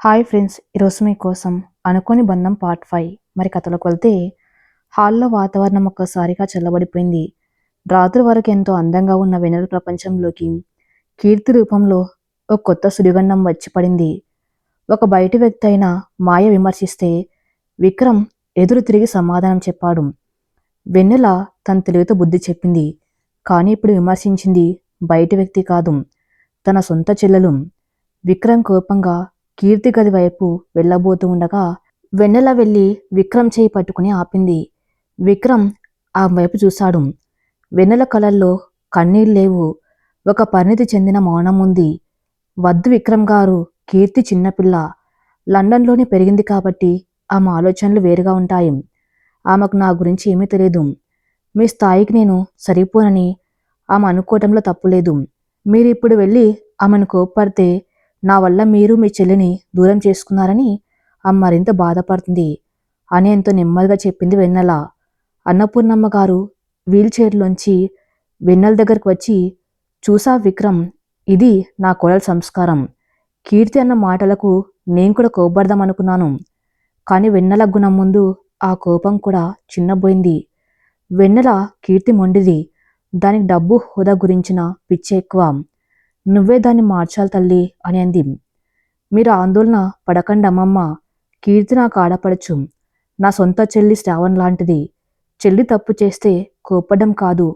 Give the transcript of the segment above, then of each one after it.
Hi friends, ఈరోజు మీకోసం అనుకోని బంధం పార్ట్ 5. మరి కథలోకి వెళ్తే హాల్లో వాతావరణం ఒక్కసారిగా చల్లబడిపోయింది. రాత్రి వరకు ఎంతో అందంగా ఉన్న వెన్నెల ప్రపంచంలోకి కీర్తి రూపంలో ఒక కొత్త సుడిగండం వచ్చి పడింది. ఒక బయటి వ్యక్తి అయిన మాయ విమర్శిస్తే విక్రమ్ ఎదురు తిరిగి సమాధానం చెప్పాడు. వెన్నెల తన తెలివితో బుద్ధి చెప్పింది. కానీ ఇప్పుడు విమర్శించింది బయటి వ్యక్తి కాదు, తన సొంత చెల్లెలు. విక్రమ్ కోపంగా కీర్తి గది వైపు వెళ్ళబోతూ ఉండగా వెన్నెల వెళ్ళి విక్రమ్ చేయి పట్టుకుని ఆపింది. విక్రమ్ ఆ వైపు చూశాడు. వెన్నెల కళ్ళల్లో కన్నీళ్లేవు, ఒక పరిణితి చెందిన మౌనం ఉంది. వద్దు విక్రమ్ గారు, కీర్తి చిన్నపిల్ల. లండన్లోనే పెరిగింది కాబట్టి ఆమె ఆలోచనలు వేరుగా ఉంటాయి. ఆమెకు నా గురించి ఏమీ తెలియదు. మీ స్థాయికి నేను సరిపోనని ఆమె అనుకోవటంలో తప్పులేదు. మీరిప్పుడు వెళ్ళి ఆమెను కోప్పడితే నా వల్ల మీరు మీ చెల్లిని దూరం చేసుకున్నారని ఆమె మరింత బాధపడుతుంది అని ఎంతో నెమ్మదిగా చెప్పింది వెన్నెల. అన్నపూర్ణమ్మ గారు వీల్ చైర్లోంచి వెన్నెల దగ్గరకు వచ్చి, చూసా విక్రమ్, ఇది నా కోడల సంస్కారం. కీర్తి అన్న మాటలకు నేను కూడా కోప్పడదాం అనుకున్నాను. కానీ వెన్నెల గుణం ముందు ఆ కోపం కూడా చిన్నబోయింది. వెన్నెల కీర్తి మొండిది, దానికి డబ్బు హోదా గురించిన పిచ్చి ఎక్కువ. నువ్వే దాన్ని మార్చాలి తల్లి అని అంది. మీరు ఆందోళన పడకండి అమ్మమ్మ, కీర్తి నాకు ఆడపడచ్చు. నా సొంత చెల్లి శ్రావణ్ లాంటిది. చెల్లి తప్పు చేస్తే కోపడం కాదు,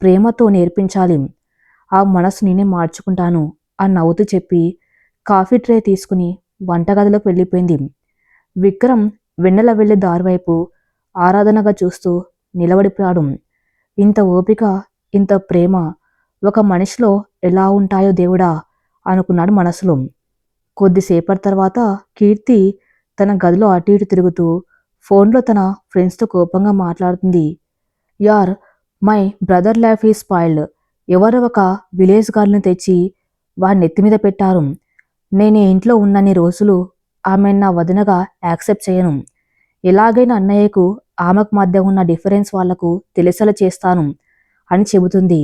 ప్రేమతో నేర్పించాలి. ఆ మనసు నేనే మార్చుకుంటాను అని నవ్వుతూ చెప్పి కాఫీ ట్రే తీసుకుని వంటగదిలోకి వెళ్ళిపోయింది. విక్రమ్ వెన్నెల వెళ్ళే దారివైపు ఆరాధనగా చూస్తూ నిలబడిపోయాడు. ఇంత ఓపిక, ఇంత ప్రేమ ఒక మనిషిలో ఎలా ఉంటాయో దేవుడా అనుకున్నాడు మనసులో. కొద్దిసేపటి తర్వాత కీర్తి తన గదిలో అటు ఇటు తిరుగుతూ ఫోన్లో తన ఫ్రెండ్స్తో కోపంగా మాట్లాడుతుంది. యార్, my brother life is spoiled. ఎవరో ఒక విలేజ్ గార్ల్ని తెచ్చి వాడి నెత్తి మీద పెట్టారు. నేను ఈ ఇంట్లో ఉన్నన్ని రోజులు ఆమె నా వదినగా యాక్సెప్ట్ చేయను. ఎలాగైనా అన్నయ్యకు ఆమెకు మధ్య ఉన్న డిఫరెన్స్ వాళ్లకు తెలిసేలా చేస్తాను అని చెబుతుంది.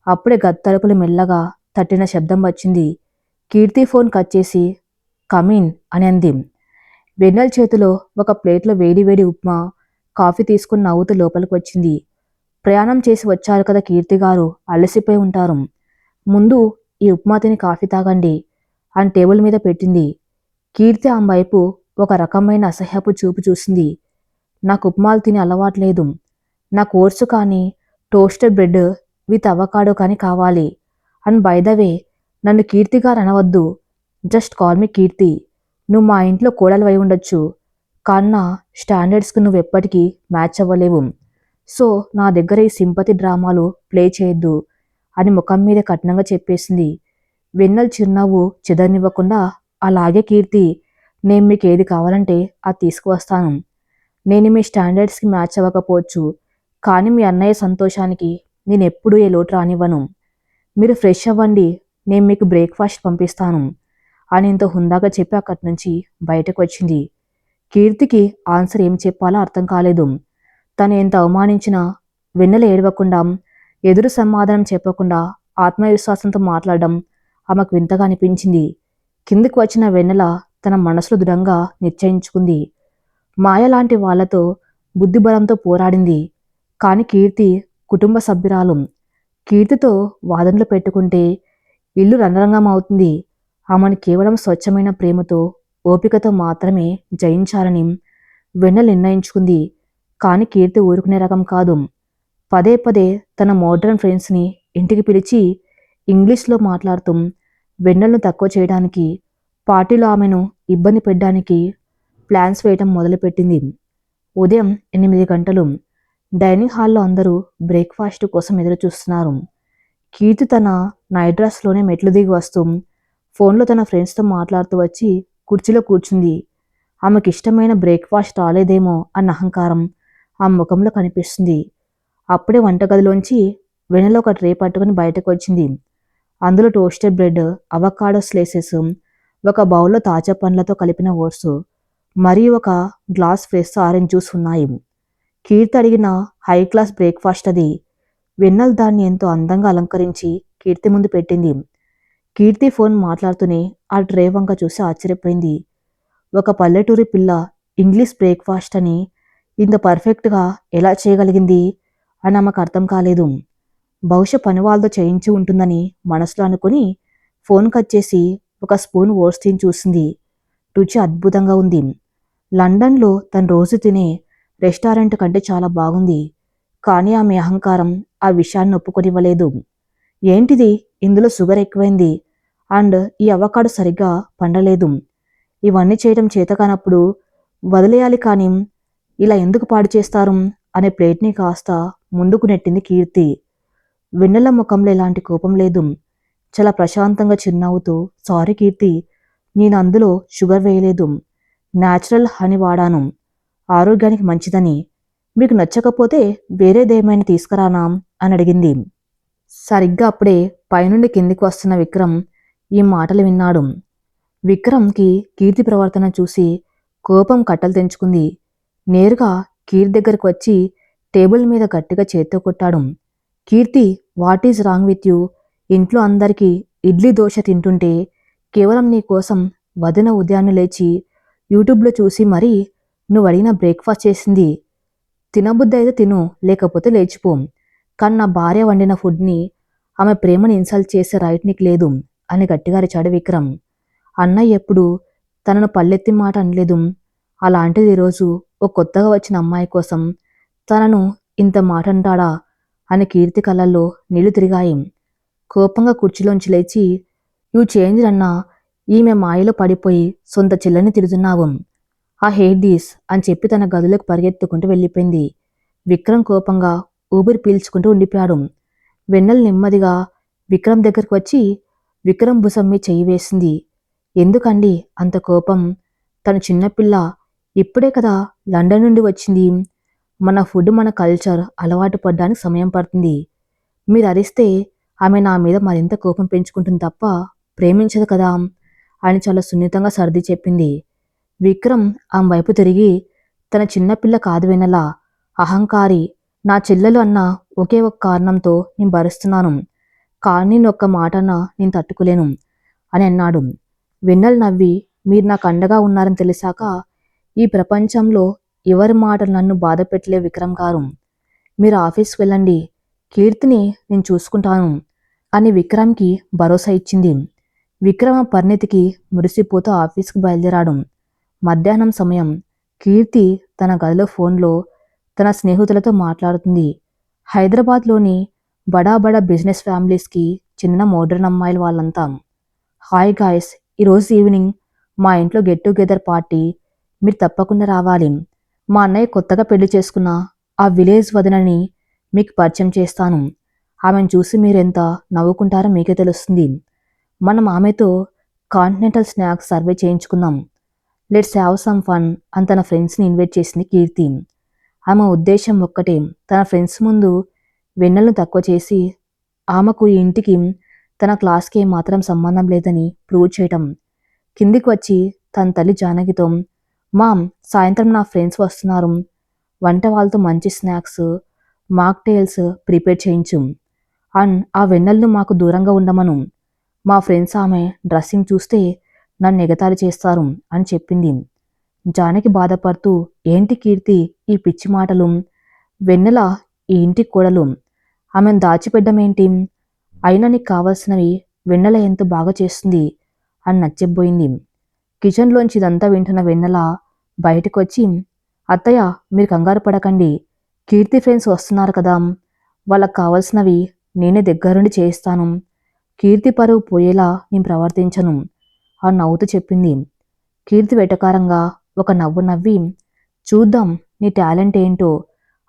అప్పుడే గత్తలుపులు మెల్లగా తట్టిన శబ్దం వచ్చింది. కీర్తి ఫోన్ కట్ చేసి కమిన్ అని అంది. వెన్నెల చేతిలో ఒక ప్లేట్లో వేడి వేడి ఉప్మా, కాఫీ తీసుకుని నవ్వుతూ లోపలికి వచ్చింది. ప్రయాణం చేసి వచ్చారు కదా కీర్తి గారు, అలసిపోయి ఉంటారు. ముందు ఈ ఉప్మా తిని కాఫీ తాగండి అని టేబుల్ మీద పెట్టింది. కీర్తి ఆమె వైపు ఒక రకమైన అసహ్యపు చూపు చూసింది. నాకు ఉప్మాలు తిని అలవాట్లేదు. నాకు ఓట్స్ కానీ టోస్టెడ్ బ్రెడ్ విత్ అవకాడో కానీ కావాలి. అండ్ బై ద వే, నన్ను కీర్తి గారు అనవద్దు, జస్ట్ కాల్ మీ కీర్తి. నువ్వు మా ఇంట్లో కోడలు అయి ఉండొచ్చు, కాన్నా స్టాండర్డ్స్కి నువ్వు ఎప్పటికీ మ్యాచ్ అవ్వలేవు. సో నా దగ్గర ఈ సింపతి డ్రామాలు ప్లే చేయొద్దు అని ముఖం మీద కఠినంగా చెప్పేసింది. వెన్నెల చిరునవ్వు చెదరనివ్వకుండా, అలాగే కీర్తి, నేను మీకు ఏది కావాలంటే అది తీసుకువస్తాను. నేను మీ స్టాండర్డ్స్కి మ్యాచ్ అవ్వకపోవచ్చు, కానీ మీ అన్నయ్య సంతోషానికి నేను ఎప్పుడూ ఏ లోటు రానివ్వను. మీరు ఫ్రెష్ అవ్వండి, నేను మీకు బ్రేక్ఫాస్ట్ పంపిస్తాను అని ఎంతో హుందాగా చెప్పి అక్కడి నుంచి బయటకు వచ్చింది. కీర్తికి ఆన్సర్ ఏం చెప్పాలో అర్థం కాలేదు. తను ఎంత అవమానించినా వెన్నెల ఏడవకుండా, ఎదురు సమాధానం చెప్పకుండా ఆత్మవిశ్వాసంతో మాట్లాడడం ఆమెకు వింతగా అనిపించింది. కిందికి వచ్చిన వెన్నెల తన మనసులో దృఢంగా నిశ్చయించుకుంది. మాయ లాంటి వాళ్లతో బుద్ధిబలంతో పోరాడింది. కాని కీర్తి కుటుంబ సభ్యురాలు. కీర్తితో వాదనలు పెట్టుకుంటే ఇల్లు రణరంగం అవుతుంది. ఆమెను కేవలం స్వచ్ఛమైన ప్రేమతో, ఓపికతో మాత్రమే జయించాలని వెన్నెల నిర్ణయించుకుంది. కాని కీర్తి ఊరుకునే రకం కాదు. పదే పదే తన మోడ్రన్ ఫ్రెండ్స్ని ఇంటికి పిలిచి ఇంగ్లీష్లో మాట్లాడుతూ వెన్నెలను తక్కువ చేయడానికి, పార్టీలో ఆమెను ఇబ్బంది పెట్టడానికి ప్లాన్స్ వేయటం మొదలుపెట్టింది. ఉదయం 8 గంటలు. డైనింగ్ హాల్లో అందరూ బ్రేక్ఫాస్ట్ కోసం ఎదురు చూస్తున్నారు. కీర్తి తన నైట్ డ్రెస్లోనే మెట్లు దిగి వస్తూ ఫోన్లో తన ఫ్రెండ్స్తో మాట్లాడుతూ వచ్చి కుర్చీలో కూర్చుంది. ఆమెకి ఇష్టమైన బ్రేక్ఫాస్ట్ రాలేదేమో అన్న అహంకారం ఆ ముఖంలో కనిపిస్తుంది. అప్పుడే వంటగదిలోంచి వెన్నెల ఒక ట్రే పట్టుకుని బయటకు వచ్చింది. అందులో టోస్టెడ్ బ్రెడ్, అవకాడో స్లైసెస్, ఒక బౌల్లో తాజా పండ్లతో కలిపిన ఓట్స్, మరియు ఒక గ్లాస్ ఫ్రెష్ ఆరెంజ్ జ్యూస్ ఉన్నాయి. కీర్తి అడిగిన హై క్లాస్ బ్రేక్ఫాస్ట్ అది. వెన్నెల దాన్ని ఎంతో అందంగా అలంకరించి కీర్తి ముందు పెట్టింది. కీర్తి ఫోన్ మాట్లాడుతూనే ఆ ట్రే వంక చూసి ఆశ్చర్యపోయింది. ఒక పల్లెటూరి పిల్ల ఇంగ్లీష్ బ్రేక్ఫాస్ట్ అని ఇంత పర్ఫెక్ట్గా ఎలా చేయగలిగింది అని ఆమెకు అర్థం కాలేదు. బహుశా పని వాళ్ళతో చేయించి ఉంటుందని మనసులో అనుకుని ఫోన్ కట్ చేసి ఒక స్పూన్ ఓట్స్ తిని చూసింది. రుచి అద్భుతంగా ఉంది. లండన్లో తను రోజు తినే రెస్టారెంట్ కంటే చాలా బాగుంది. కానీ ఆమె అహంకారం ఆ విషయాన్ని ఒప్పుకొనివ్వలేదు. ఏంటిది, ఇందులో షుగర్ ఎక్కువైంది అండ్ ఈ అవకాడో సరిగ్గా పండలేదు. ఇవన్నీ చేయడం చేతకానప్పుడు వదిలేయాలి, కానీ ఇలా ఎందుకు పాడు చేస్తారు అనే ప్లేట్ని కాస్త ముందుకు నెట్టింది కీర్తి. వెన్నెల ముఖంలో ఎలాంటి కోపం లేదు. చాలా ప్రశాంతంగా చిరునవ్వుతూ, సారీ కీర్తి, నేను అందులో షుగర్ వేయలేదు. న్యాచురల్ హనీ వాడాను. ఆరోగ్యానికి మంచిదని. మీకు నచ్చకపోతే వేరేదేమైనా తీసుకురానా అని అడిగింది. సరిగ్గా అప్పుడే పైనుండి కిందికి వస్తున్న విక్రమ్ ఈ మాటలు విన్నాడు. విక్రమ్కి కీర్తి ప్రవర్తన చూసి కోపం కట్టలు తెంచుకుంది. నేరుగా కీర్తి దగ్గరకు వచ్చి టేబుల్ మీద గట్టిగా చేత్తో కొట్టాడు. Keerthi, what is wrong with you? ఇంట్లో అందరికీ ఇడ్లీ దోశ తింటుంటే కేవలం నీ కోసం వదిన ఉదయాన్నే లేచి యూట్యూబ్లో చూసి మరీ నువ్వు అడిగిన బ్రేక్ఫాస్ట్ చేసింది. తినబుద్ధి అయితే తిను, లేకపోతే లేచిపో. కానీ నా భార్య వండిన ఫుడ్ని, ఆమె ప్రేమని ఇన్సల్ట్ చేసే రైట్ నీకు లేదు అని గట్టిగా అరిచాడు విక్రమ్. అన్నయ్య ఎప్పుడు తనను పల్లెత్తి మాట అనలేదు. అలాంటిది ఈరోజు ఓ కొత్తగా వచ్చిన అమ్మాయి కోసం తనను ఇంత మాట అంటాడా అని కీర్తి కళ్ళల్లో నీళ్లు తిరిగాయి. కోపంగా కుర్చీలోంచి లేచి, యూ చేంజ్ అన్నా, ఈమె మాయలో పడిపోయి సొంత చెల్లెని తిడుతున్నావు. ఆ హేట్ దీస్ అని చెప్పి తన గదిలోకి పరిగెత్తుకుంటూ వెళ్ళిపోయింది. విక్రమ్ కోపంగా ఊపిరి పీల్చుకుంటూ ఉండిపోయాడు. వెన్నెల నెమ్మదిగా విక్రమ్ దగ్గరకు వచ్చి విక్రమ్ భుజం మీద చెయ్యి వేసింది. ఎందుకండి అంత కోపం? తను చిన్నపిల్ల, ఇప్పుడే కదా లండన్ నుండి వచ్చింది. మన ఫుడ్, మన కల్చర్ అలవాటు పడ్డానికి సమయం పడుతుంది. మీరు అరిస్తే ఆమె నా మీద మరింత కోపం పెంచుకుంటుంది తప్ప ప్రేమించదు కదా అని చాలా సున్నితంగా సర్ది చెప్పింది. విక్రమ్ ఆమె వైపు తిరిగి, తన చిన్నపిల్ల కాదు వెన్నెల, అహంకారి. నా చెల్లెలు అన్న ఒకే ఒక కారణంతో నేను భరిస్తున్నాను, కానీ ఒక్క మాటన్నా నేను తట్టుకోలేను అని అన్నాడు. వెన్నెల నవ్వి, మీరు నాకు అండగా ఉన్నారని తెలిసాక ఈ ప్రపంచంలో ఎవరి మాటలు నన్ను బాధ పెట్టలే విక్రమ్ గారు. మీరు ఆఫీస్కి వెళ్ళండి, కీర్తిని నేను చూసుకుంటాను అని విక్రమ్కి భరోసా ఇచ్చింది. విక్రమ్ ఆ పరిణితికి మురిసిపోతూ ఆఫీస్కి బయలుదేరాడు. మధ్యాహ్నం సమయం. కీర్తి తన గదిలో ఫోన్లో తన స్నేహితులతో మాట్లాడుతుంది. హైదరాబాద్లోని బడా బడా బిజినెస్ ఫ్యామిలీస్కి చెందిన మోడ్రన్ అమ్మాయిలు వాళ్ళంతా. హాయ్ గాయస్, ఈరోజు ఈవినింగ్ మా ఇంట్లో గెట్ టుగెదర్ పార్టీ, మీరు తప్పకుండా రావాలి. మా అన్నయ్య కొత్తగా పెళ్లి చేసుకున్న ఆ విలేజ్ వదినని మీకు పరిచయం చేస్తాను. ఆమెను చూసి మీరెంత నవ్వుకుంటారో మీకే తెలుస్తుంది. మనం ఆమెతో కాంటినెంటల్ స్నాక్స్ సర్వే చేయించుకుందాం. లెట్స్ హ్యావ్ సమ్ ఫన్ అని తన ఫ్రెండ్స్ని ఇన్వైట్ చేసింది కీర్తి. ఆమె ఉద్దేశం ఒక్కటే, తన ఫ్రెండ్స్ ముందు వెన్నెలను తక్కువ చేసి ఆమెకు ఈ ఇంటికి తన క్లాస్కి ఏమాత్రం సంబంధం లేదని ప్రూవ్ చేయటం. కిందికి వచ్చి తన తల్లి జానకితో, మామ్, సాయంత్రం నా ఫ్రెండ్స్ వస్తున్నారు, వంట వాళ్ళతో మంచి స్నాక్స్, మాక్టైల్స్ ప్రిపేర్ చేయించు అండ్ ఆ వెన్నెలను మాకు దూరంగా ఉండమను. మా ఫ్రెండ్స్ ఆమె డ్రెస్సింగ్ చూస్తే నన్ను ఎగతాళి చేస్తారు అని చెప్పింది. జానకి బాధపడుతూ, ఏంటి కీర్తి ఈ పిచ్చి మాటలు? వెన్నెల ఈ ఇంటి కోడలు, ఆమెను దాచిపెట్టమేంటి? అయినా నీకు కావాల్సినవి వెన్నెల ఎంతో బాగా చేస్తుంది అని నచ్చబోయింది. కిచెన్లోంచి ఇదంతా వింటున్న వెన్నెల బయటకు వచ్చి, అత్తయ్య, మీరు కంగారు పడకండి, కీర్తి ఫ్రెండ్స్ వస్తున్నారు కదా, వాళ్ళకు కావాల్సినవి నేనే దగ్గరుండి చేయిస్తాను. కీర్తి పరువు పోయేలా నేను ప్రవర్తించను అని నవ్వుతూ చెప్పింది. కీర్తి వెటకారంగా ఒక నవ్వు నవ్వి, చూద్దాం నీ టాలెంట్ ఏంటో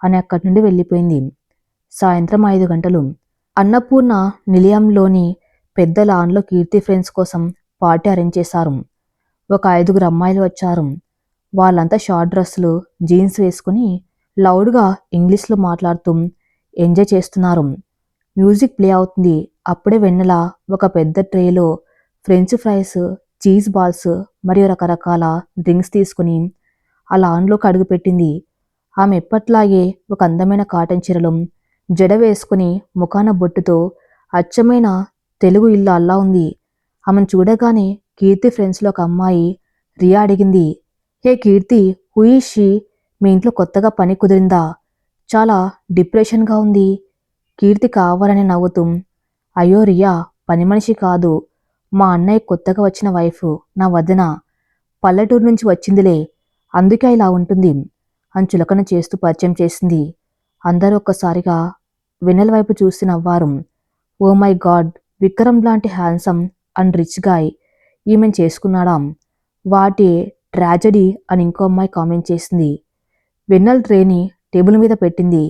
అని అక్కడి నుండి వెళ్ళిపోయింది. సాయంత్రం 5 గంటలు. అన్నపూర్ణ నిలయంలోని పెద్ద లాన్లో కీర్తి ఫ్రెండ్స్ కోసం పార్టీ అరేంజ్ చేశారు. ఒక 5గురు అమ్మాయిలు వచ్చారు. వాళ్ళంతా షార్ట్ డ్రెస్సులు, జీన్స్ వేసుకుని లౌడ్గా ఇంగ్లీష్లో మాట్లాడుతూ ఎంజాయ్ చేస్తున్నారు. మ్యూజిక్ ప్లే అవుతుంది. అప్పుడే వెన్నెల ఒక పెద్ద ట్రేలో ఫ్రెంచ్ ఫ్రైస్, చీజ్ బాల్స్ మరియు రకరకాల డ్రింక్స్ తీసుకుని ఆ లాన్లోకి అడుగుపెట్టింది. ఆమె ఎప్పట్లాగే ఒక అందమైన కాటన్ చీరలో జడ వేసుకుని ముఖాన బొట్టుతో అచ్చమైన తెలుగు ఇల్లు అల్లా ఉంది. ఆమెను చూడగానే కీర్తి ఫ్రెండ్స్లో ఒక అమ్మాయి రియా అడిగింది. హే కీర్తి, హూ ఈజ్ షీ? మీ ఇంట్లో కొత్తగా పని కుదిరిందా? చాలా డిప్రెషన్గా ఉంది. కీర్తి కావాలని నవ్వుతూ, అయ్యో రియా, పని మనిషి కాదు, మా అన్నయ్య కొత్తగా వచ్చిన వైఫ్, నా వదిన. పల్లెటూరు నుంచి వచ్చిందిలే, అందుకే ఇలా ఉంటుంది అని చులకన చేస్తూ పరిచయం చేసింది. అందరూ ఒక్కసారిగా వెన్నెల వైపు చూసి నవ్వారు. ఓ మై గాడ్, విక్రమ్ లాంటి హ్యాండ్సమ్ అండ్ రిచ్ గాయ్ ఈమెను చేసుకున్నాడా? వాటి ట్రాజడీ అని ఇంకో అమ్మాయి కామెంట్ చేసింది. వెన్నెల ట్రేని టేబుల్ మీద పెట్టింది.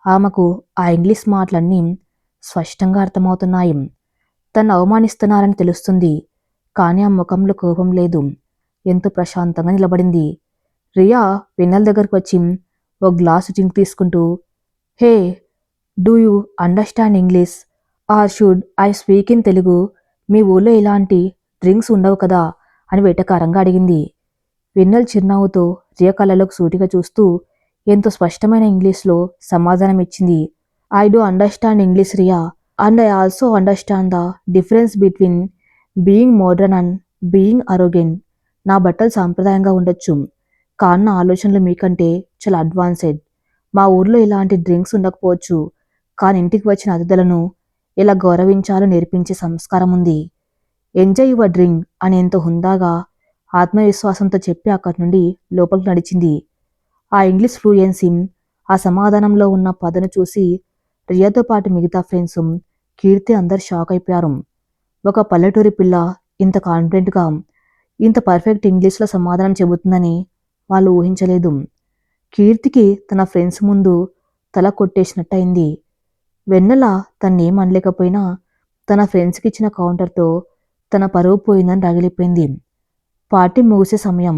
ఆమెకు ఆ ఇంగ్లీష్ మాటలన్నీ స్పష్టంగా అర్థమవుతున్నాయి. తను అవమానిస్తున్నారని తెలుస్తుంది, కానీ ఆ ముఖంలో కోపం లేదు. ఎంతో ప్రశాంతంగా నిలబడింది. రియా వెన్నెల దగ్గరకు వచ్చి ఓ గ్లాసు డ్రింక్ తీసుకుంటూ, hey, do you understand English or should I speak in Telugu? మీ ఊళ్ళో ఇలాంటి డ్రింక్స్ ఉండవు కదా అని వెటకారంగా అడిగింది. వెన్నెల చిరునవ్వుతో రియా కళ్ళలోకి సూటిగా చూస్తూ ఎంతో స్పష్టమైన ఇంగ్లీష్లో సమాధానం ఇచ్చింది. I do understand English Riya, and I also understand the difference between being modern and being arrogant. నా బట్టలు సాంప్రదాయంగా ఉండొచ్చు, కానీ నా ఆలోచనలు మీకంటే చాలా అడ్వాన్స్డ్. మా ఊర్లో ఇలాంటి డ్రింక్స్ ఉండకపోవచ్చు, కానీ ఇంటికి వచ్చిన అతిథులను ఎలా గౌరవించాలో నేర్పించే సంస్కారం ఉంది. ఎంజాయ్ యువర్ డ్రింక్ అని ఎంతో హుందాగా ఆత్మవిశ్వాసంతో చెప్పి అక్కడి నుండి లోపలికి నడిచింది. ఆ ఇంగ్లీష్ ఫ్లూయెన్సీ, ఆ సమాధానంలో ఉన్న పదను చూసి రియాతో పాటు మిగతా ఫ్రెండ్స్, కీర్తి అందరు షాక్ అయిపోయారు. ఒక పల్లెటూరి పిల్ల ఇంత కాన్ఫిడెంట్గా, ఇంత పర్ఫెక్ట్ ఇంగ్లీష్లో సమాధానం చెబుతుందని వాళ్ళు ఊహించలేదు. కీర్తికి తన ఫ్రెండ్స్ ముందు తల కొట్టేసినట్టయింది. వెన్నెల తన్నేం అనలేకపోయినా తన ఫ్రెండ్స్కి ఇచ్చిన కౌంటర్తో తన పరువు పోయిందని రగిలిపోయింది. పార్టీ ముగిసే సమయం.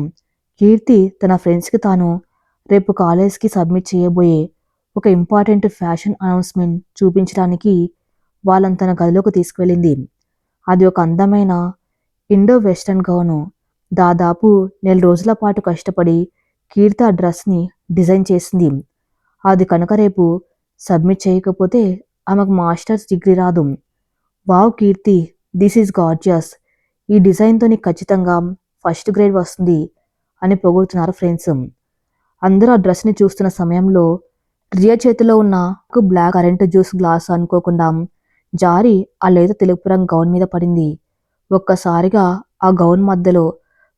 కీర్తి తన ఫ్రెండ్స్కి తాను రేపు కాలేజ్కి సబ్మిట్ చేయబోయే ఒక ఇంపార్టెంట్ ఫ్యాషన్ అనౌన్స్మెంట్ చూపించడానికి వాళ్ళని తన గదిలోకి తీసుకువెళ్ళింది. అది ఒక అందమైన ఇండో వెస్టర్న్ గౌను. దాదాపు 4 రోజుల పాటు కష్టపడి కీర్తి ఆ డ్రెస్ని డిజైన్ చేసింది. అది కనుక రేపు సబ్మిట్ చేయకపోతే ఆమెకు మాస్టర్స్ డిగ్రీ రాదు. Wow Keerthi, this is gorgeous. ఈ డిజైన్తో నీకు ఖచ్చితంగా ఫస్ట్ గ్రేడ్ వస్తుంది అని పొగుడుతున్నారు ఫ్రెండ్స్. అందరూ ఆ డ్రెస్ని చూస్తున్న సమయంలో రియా చేతిలో ఉన్న బ్లాక్ కరెంట్ జ్యూస్ గ్లాస్ అనుకోకుండా జారి ఆ లేత తెలుపు రంగు గౌన్ మీద పడింది. ఒక్కసారిగా ఆ గౌన్ మధ్యలో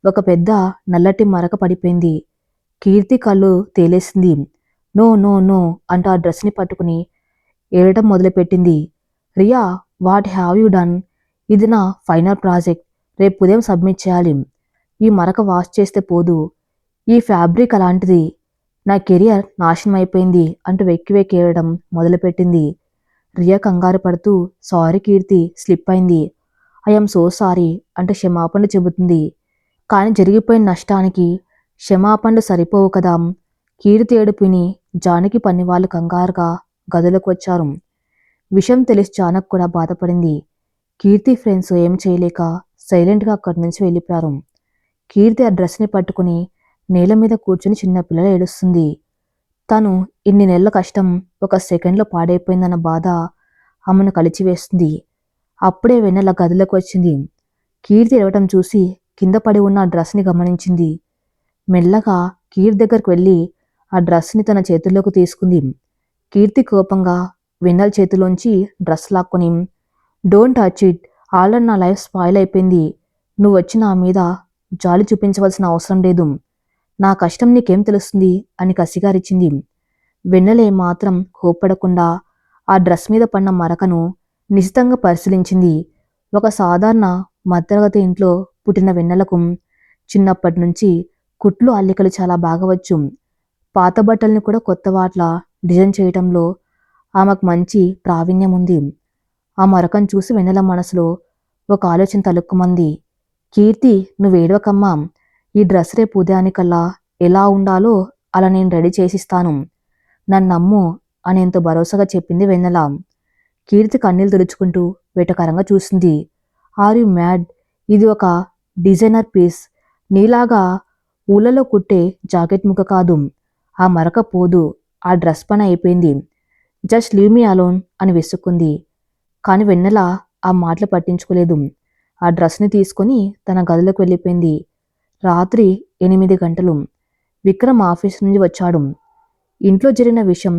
ఒక పెద్ద నల్లటి మరక పడిపోయింది. కీర్తి కళ్ళు తేలేసింది. నో నో నో అంటూ ఆ డ్రెస్ని పట్టుకుని ఏడటం మొదలుపెట్టింది. Riya, what have you done? ఇది నా ఫైనల్ ప్రాజెక్ట్, రేపు ఉదయం సబ్మిట్ చేయాలి. ఈ మరక వాష్ చేస్తే పోదు. ఈ ఫ్యాబ్రిక్ అలాంటిది. నా కెరియర్ నాశనం అయిపోయింది అంటూ వెక్కి వెక్కి ఏడడం మొదలుపెట్టింది. రియా కంగారు పడుతూ, సారీ కీర్తి, స్లిప్ అయింది, ఐఎమ్ సో సారీ అంటూ క్షమాపణలు చెబుతుంది. కానీ జరిగిపోయిన నష్టానికి క్షమాపణలు సరిపోవు కదా. కీర్తి ఏడుపుని జానకి పనివాళ్ళు కంగారుగా గదిలోకి వచ్చారు. విషయం తెలిసి జానక్ కూడా బాధపడింది. కీర్తి ఫ్రెండ్స్ ఏం చేయలేక సైలెంట్గా అక్కడి నుంచి వెళ్ళిపోయారు. కీర్తి ఆ డ్రెస్ని పట్టుకుని నేల మీద కూర్చుని చిన్నపిల్లల ఏడుస్తుంది. తను ఇన్ని నెలల కష్టం ఒక సెకండ్లో పాడైపోయిందన్న బాధ ఆమెను కలిచివేస్తుంది. అప్పుడే వెన్నెల గదిలోకి వచ్చింది. కీర్తి ఏడవటం చూసి కింద పడి ఉన్న ఆ డ్రెస్ని గమనించింది. మెల్లగా కీర్తి దగ్గరకు వెళ్ళి ఆ డ్రెస్ని తన చేతుల్లోకి తీసుకుంది. కీర్తి కోపంగా వెన్నెల చేతిలోంచి డ్రెస్ లాక్కొని, డోంట్ టచ్ ఇట్, ఆల్రెడీ నా లైఫ్ స్పాయిల్ అయిపోయింది. నువ్వు వచ్చి నా మీద జాలి చూపించవలసిన అవసరం లేదు. నా కష్టం నీకేం తెలుస్తుంది అని కసిగారిచ్చింది. వెన్నెల ఏమాత్రం కోప్పడకుండా ఆ డ్రెస్ మీద పడిన మరకను నిశితంగా పరిశీలించింది. ఒక సాధారణ మధ్యతరగతి ఇంట్లో పుట్టిన వెన్నెలకు చిన్నప్పటి నుంచి కుట్లు అల్లికలు చాలా బాగా వచ్చు. పాత బట్టల్ని కూడా కొత్త వాట్లా డిజైన్ చేయటంలో ఆమెకు మంచి ప్రావీణ్యం ఉంది. ఆ మరకను చూసి వెన్నెల మనసులో ఒక ఆలోచన తలుక్కుమంది. కీర్తి, నువ్వేడవకమ్మా, ఈ డ్రెస్ రేపు ఉదయానికల్లా ఎలా ఉండాలో అలా నేను రెడీ చేసిస్తాను, నన్ను నమ్ము అని ఎంతో భరోసాగా చెప్పింది వెన్నెల. కీర్తి కన్నీళ్లు తుడుచుకుంటూ వెటకారంగా చూసింది. Are you mad? ఇది ఒక డిజైనర్ పీస్, నీలాగా ఊళ్ళలో కుట్టే జాకెట్ ముక్క కాదు. ఆ మరక పోదు, ఆ డ్రెస్ పని అయిపోయింది, జస్ట్ లీవ్ మీ అలోన్ అని విసుక్కుంది. కానీ వెన్నెల ఆ మాటలు పట్టించుకోలేదు. ఆ డ్రెస్ని తీసుకొని తన గదిలోకి వెళ్ళిపోయింది. రాత్రి 8 గంటలు. విక్రమ్ ఆఫీస్ నుంచి వచ్చాడు. ఇంట్లో జరిగిన విషయం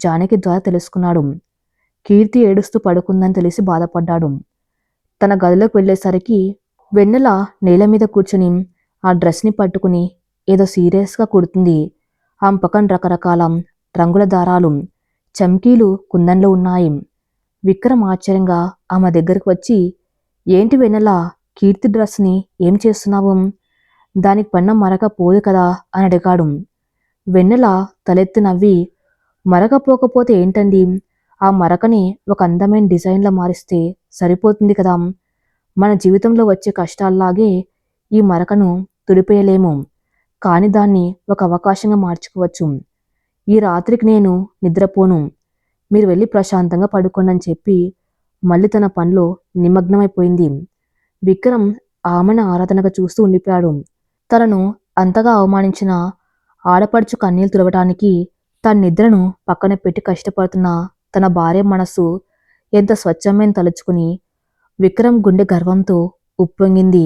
జానకి ద్వారా తెలుసుకున్నాడు. కీర్తి ఏడుస్తూ పడుకుందని తెలిసి బాధపడ్డాడు. తన గదిలోకి వెళ్ళేసరికి వెన్నెల నేల మీద కూర్చుని ఆ డ్రెస్ని పట్టుకుని ఏదో సీరియస్గా కుడుతుంది. ఆమె పక్కన రకరకాల రంగుల దారాలు, చమ్కీలు కుందన్లో ఉన్నాయి. విక్రమ్ ఆశ్చర్యంగా ఆమె దగ్గరకు వచ్చి, ఏంటి వెన్నెల, కీర్తి డ్రెస్ని ఏం చేస్తున్నావు? దానికి పడిన మరక పోదు కదా అని అడిగాడు. వెన్నెల తలెత్తి నవ్వి, మరక పోకపోతే ఏంటండి, ఆ మరకని ఒక అందమైన డిజైన్లో మారిస్తే సరిపోతుంది కదా. మన జీవితంలో వచ్చే కష్టాల్లాగే ఈ మరకను తుడిపేయలేము, కానీ దాన్ని ఒక అవకాశంగా మార్చుకోవచ్చు. ఈ రాత్రికి నేను నిద్రపోను, మీరు వెళ్ళి ప్రశాంతంగా పడుకోండి అని చెప్పి మళ్ళీ తన పనిలో నిమగ్నమైపోయింది. విక్రమ్ ఆమెను ఆరాధనగా చూస్తూ ఉండిపోయాడు. తనను అంతగా అవమానించిన ఆడపడుచు కన్నీళ్లు తుడవటానికి తన నిద్రను పక్కన పెట్టి కష్టపడుతున్న తన భార్య మనస్సు ఎంత స్వచ్ఛమైన తలుచుకుని విక్రమ్ గుండె గర్వంతో ఉప్పొంగింది.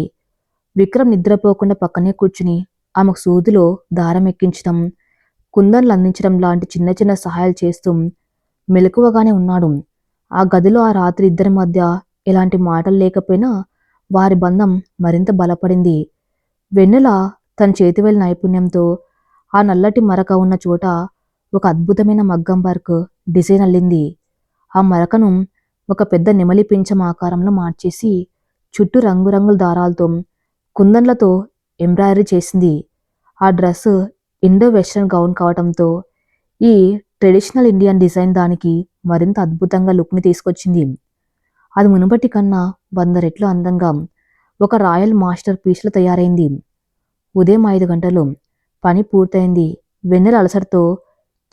విక్రమ్ నిద్రపోకుండా పక్కనే కూర్చుని ఆమెకు సూదిలో దారం ఎక్కించడం, కుందన్లు అందించడం లాంటి చిన్న చిన్న సహాయాలు చేస్తూ మెలకువగానే ఉన్నాడు. ఆ గదిలో ఆ రాత్రి ఇద్దరి మధ్య ఎలాంటి మాటలు లేకపోయినా వారి బంధం మరింత బలపడింది. వెన్నెల తన చేతివేలి నైపుణ్యంతో ఆ నల్లటి మరక ఉన్న చోట ఒక అద్భుతమైన మగ్గం వర్క్ డిజైన్ అల్లింది. ఆ మరకను ఒక పెద్ద నెమలి పించం ఆకారంలో మార్చేసి చుట్టూ రంగురంగుల దారాలతో, కుందన్లతో ఎంబ్రాయిడరీ చేసింది. ఆ డ్రెస్ ఇండో వెస్ట్రన్ గౌన్ కావటంతో ఈ ట్రెడిషనల్ ఇండియన్ డిజైన్ దానికి మరింత అద్భుతంగా లుక్ని తీసుకొచ్చింది. అది మునుపటి కన్నా 100 రెట్లు అందంగా ఒక రాయల్ మాస్టర్ పీస్లో తయారైంది. ఉదయం 5 గంటలు పని పూర్తయింది. వెన్నెల అలసటతో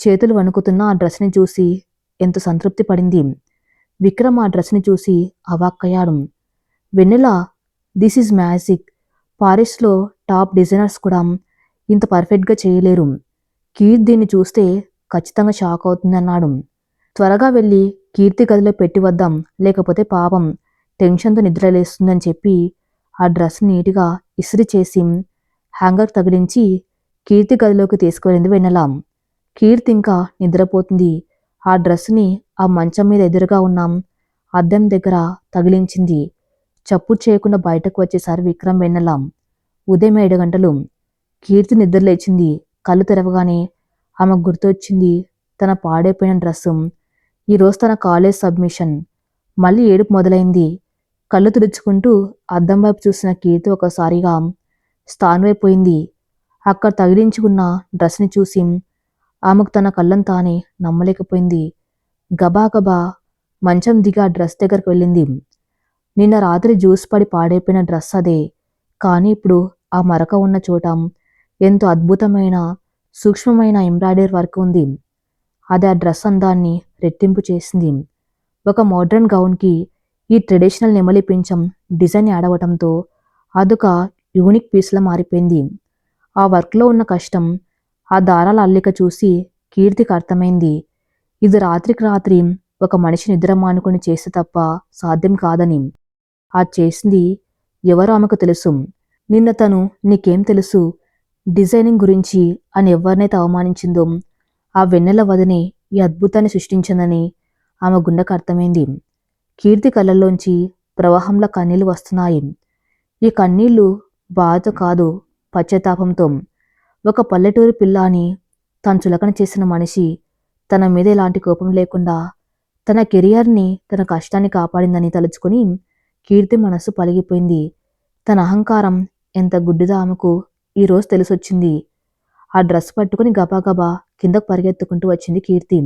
చేతులు వణుకుతున్న ఆ డ్రెస్ని చూసి ఎంతో సంతృప్తి పడింది. విక్రమ్ ఆ డ్రెస్ని చూసి అవాక్కయ్యాడు. Vennela, this is magic. పారిస్లో టాప్ డిజైనర్స్ కూడా ఇంత పర్ఫెక్ట్గా చేయలేరు. కీర్తి దీన్ని చూస్తే ఖచ్చితంగా షాక్ అవుతుంది అన్నాడు. త్వరగా వెళ్ళి కీర్తి గదిలో పెట్టి వద్దాం, లేకపోతే పాపం టెన్షన్తో నిద్రలేస్తుందని చెప్పి ఆ డ్రెస్ నీట్గా ఇస్త్రీ చేసి హ్యాంగర్ తగిలించి కీర్తి గదిలోకి తీసుకువెళ్ళింది వెన్నెల. కీర్తి ఇంకా నిద్రపోతుంది. ఆ డ్రెస్ని ఆ మంచం మీద ఎదురుగా ఉన్న అద్దం దగ్గర తగిలించింది. చప్పుడు చేయకుండా బయటకు వచ్చేసారు విక్రమ్, వెన్నెల. ఉదయం 7 గంటలు. కీర్తి నిద్రలేచింది. కళ్ళు తెరవగానే ఆమెకు గుర్తొచ్చింది తన పాడైపోయిన డ్రెస్సు. ఈరోజు తన కాలేజ్ సబ్మిషన్. మళ్ళీ ఏడుపు మొదలైంది. కళ్ళు తుడుచుకుంటూ అద్దం వైపు చూసిన కీర్తి ఒకసారిగా స్థానమైపోయింది. అక్కడ తగిలించుకున్న డ్రెస్ని చూసి ఆమెకు తన కళ్ళను తానే నమ్మలేకపోయింది. గబాగబా మంచం దిగి ఆ డ్రెస్ దగ్గరకు వెళ్ళింది. నిన్న రాత్రి జ్యూస్ పడి పాడైపోయిన డ్రెస్ అదే, కానీ ఇప్పుడు ఆ మరక ఉన్న చోట ఎంతో అద్భుతమైన సూక్ష్మమైన ఎంబ్రాయిడరీ వర్క్ ఉంది. అది ఆ డ్రెస్ అందాన్ని రెట్టింపు చేసింది. ఒక మోడ్రన్ గౌన్కి ఈ ట్రెడిషనల్ నెమలి పించం డిజైన్ యాడ్ అవ్వటంతో అదొక యూనిక్ పీస్లా మారిపోయింది. ఆ వర్క్లో ఉన్న కష్టం, ఆ దారాల అల్లిక చూసి కీర్తికి అర్థమైంది. ఇది రాత్రికి రాత్రి ఒక మనిషి నిద్ర మానుకొని చేస్తే తప్ప సాధ్యం కాదని. ఆ చేసింది ఎవరో ఆమెకు తెలుసు. నిన్న తను నీకేం తెలుసు డిజైనింగ్ గురించి అని ఎవరినైతే అవమానించిందో ఆ వెన్నెల వదినే ఈ అద్భుతాన్ని సృష్టించిందని ఆమె గుండెకు అర్థమైంది. కీర్తి కళ్ళల్లోంచి ప్రవాహంలో కన్నీళ్లు వస్తున్నాయి. ఈ కన్నీళ్లు బాధతో కాదు, పశ్చాత్తాపంతో. ఒక పల్లెటూరి పిల్ల అని తాను చులకన చేసిన మనిషి తన మీద ఎలాంటి కోపం లేకుండా తన కెరియర్ని, తన కష్టాన్ని కాపాడిందని తలుచుకుని కీర్తి మనస్సు పలిగిపోయింది. తన అహంకారం ఎంత గుడ్డిదో ఆమెకు ఈరోజు తెలిసొచ్చింది. ఆ డ్రెస్ పట్టుకుని గబాగబా కిందకు పరిగెత్తుకుంటూ వచ్చింది కీర్తి.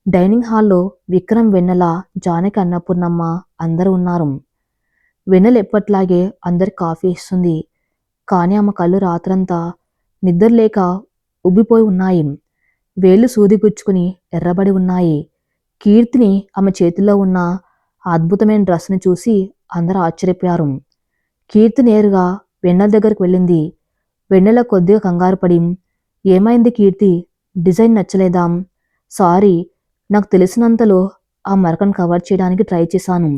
డైనింగ్ హాల్లో విక్రమ్, వెన్నెల, జానకి, అన్నపూర్ణమ్మ అందరూ ఉన్నారు. వెన్నెల ఎప్పట్లాగే అందరికి కాఫీ ఇస్తుంది. కానీ ఆమె కళ్ళు రాత్రంతా నిద్రలేక ఉబ్బిపోయి ఉన్నాయి. వేళ్లు సూదిగుచ్చుకుని ఎర్రబడి ఉన్నాయి. కీర్తిని ఆమె చేతిలో ఉన్న ఆ అద్భుతమైన డ్రెస్ని చూసి అందరూ ఆశ్చర్యపోయారు. కీర్తి నేరుగా వెన్నెల దగ్గరికి వెళ్ళింది. వెన్నెల కొద్దిగా కంగారు పడి, ఏమైంది కీర్తి, డిజైన్ నచ్చలేదా? సారీ, నాకు తెలిసినంతలో ఆ మరకను కవర్ చేయడానికి ట్రై చేశాను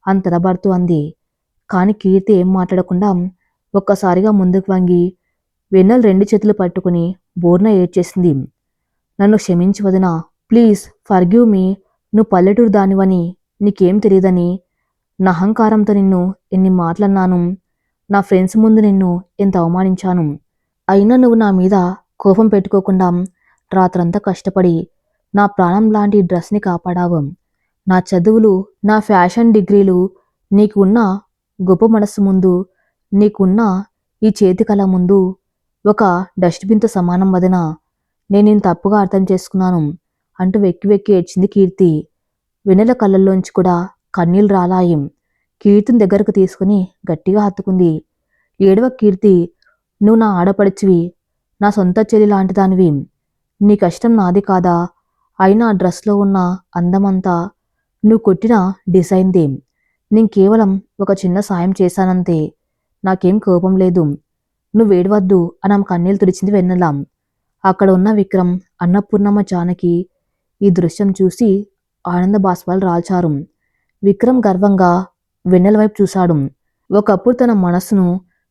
అని తడబడుతూ అంది. కానీ కీర్తి ఏం మాట్లాడకుండా ఒక్కసారిగా ముందుకు వంగి వెన్నెల 2 చేతులు పట్టుకుని బోర్న ఏడ్చేసింది. నన్ను క్షమించి వదినా. Please forgive me. నువ్వు పల్లెటూరు దానివని, నీకేం తెలీదని, నా అహంకారంతో నిన్ను ఎన్ని మాటలన్నాను. నా ఫ్రెండ్స్ ముందు నిన్ను ఎంత అవమానించాను. అయినా నువ్వు నా మీద కోపం పెట్టుకోకుండా రాత్రంతా కష్టపడి నా ప్రాణం లాంటి ఈ డ్రెస్ని కాపాడావు. నా చదువులు, నా ఫ్యాషన్ డిగ్రీలు, నీకు ఉన్న గొప్ప మనస్సు ముందు, నీకున్న ఈ చేతి కళ ముందు ఒక డస్ట్‌బిన్‌తో సమానం వదినా. నేను నిన్ను తప్పుగా అర్థం చేసుకున్నాను అంటూ వెక్కి వెక్కి ఏడ్చింది కీర్తి. వెన్నెల కళ్ళల్లోంచి కూడా కన్నీళ్లు రాలాయి. కీర్తిని దగ్గరకు తీసుకుని గట్టిగా హత్తుకుంది. ఏడవకు కీర్తి. నువ్వు నా ఆడపడుచువి. నా సొంత చెల్లి లాంటి దానివి. నీ కష్టం నాది కాదా? అయినా ఆ డ్రెస్‌లో ఉన్న అందమంతా నువ్వు కుట్టిన డిజైన్‌దే. నేను కేవలం ఒక చిన్న సాయం చేశానంతే. నాకేం కోపం లేదు. నువ్వేడవద్దు అని ఆమె కన్నీళ్లు తుడిచింది వెన్నెల. అక్కడ ఉన్న విక్రమ్, అన్నపూర్ణమ్మ, జానకి ఈ దృశ్యం చూసి ఆనంద బాష్పాలు రాల్చారు. విక్రమ్ గర్వంగా వెన్నెల వైపు చూశాడు. ఒకప్పుడు తన మనస్సును,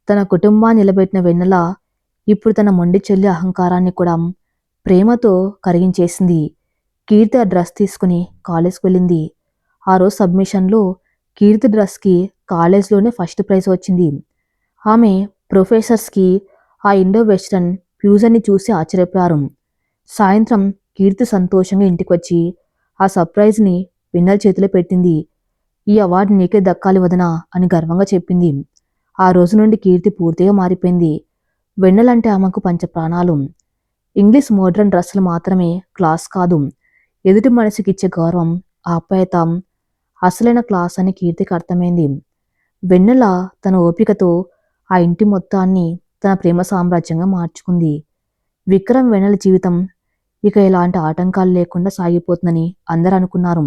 తన కుటుంబాన్ని నిలబెట్టిన వెన్నెల ఇప్పుడు తన మొండి చెల్లి అహంకారాన్ని కూడా ప్రేమతో కరిగించేసింది. కీర్తి ఆ డ్రెస్ తీసుకుని కాలేజ్కి వెళ్ళింది. ఆ రోజు సబ్మిషన్లో కీర్తి డ్రెస్కి కాలేజ్లోనే ఫస్ట్ ప్రైజ్ వచ్చింది. ఆమె ప్రొఫెసర్స్కి ఆ ఇండో వెస్టర్న్ ఫ్యూజన్ని చూసి ఆశ్చర్యపోయారు. సాయంత్రం కీర్తి సంతోషంగా ఇంటికొచ్చి ఆ సర్ప్రైజ్ని వెన్నెల చేతిలో పెట్టింది. ఈ అవార్డు నీకే దక్కాలి వదనా అని గర్వంగా చెప్పింది. ఆ రోజు నుండి కీర్తి పూర్తిగా మారిపోయింది. వెన్నెలంటే ఆమెకు పంచప్రాణాలు. ఇంగ్లీష్ మోడ్రన్ డ్రెస్సులు మాత్రమే క్లాస్ కాదు, ఎదుటి మనిషికిచ్చే గౌరవం, ఆప్యాయత అసలైన క్లాస్ అని కీర్తికి అర్థమైంది. వెన్నెల తన ఓపికతో ఆ ఇంటి మొత్తాన్ని తన ప్రేమ సామ్రాజ్యంగా మార్చుకుంది. విక్రమ్, వెన్నెల జీవితం ఇక ఎలాంటి ఆటంకాలు లేకుండా సాగిపోతుందని అందరూ అనుకున్నారు.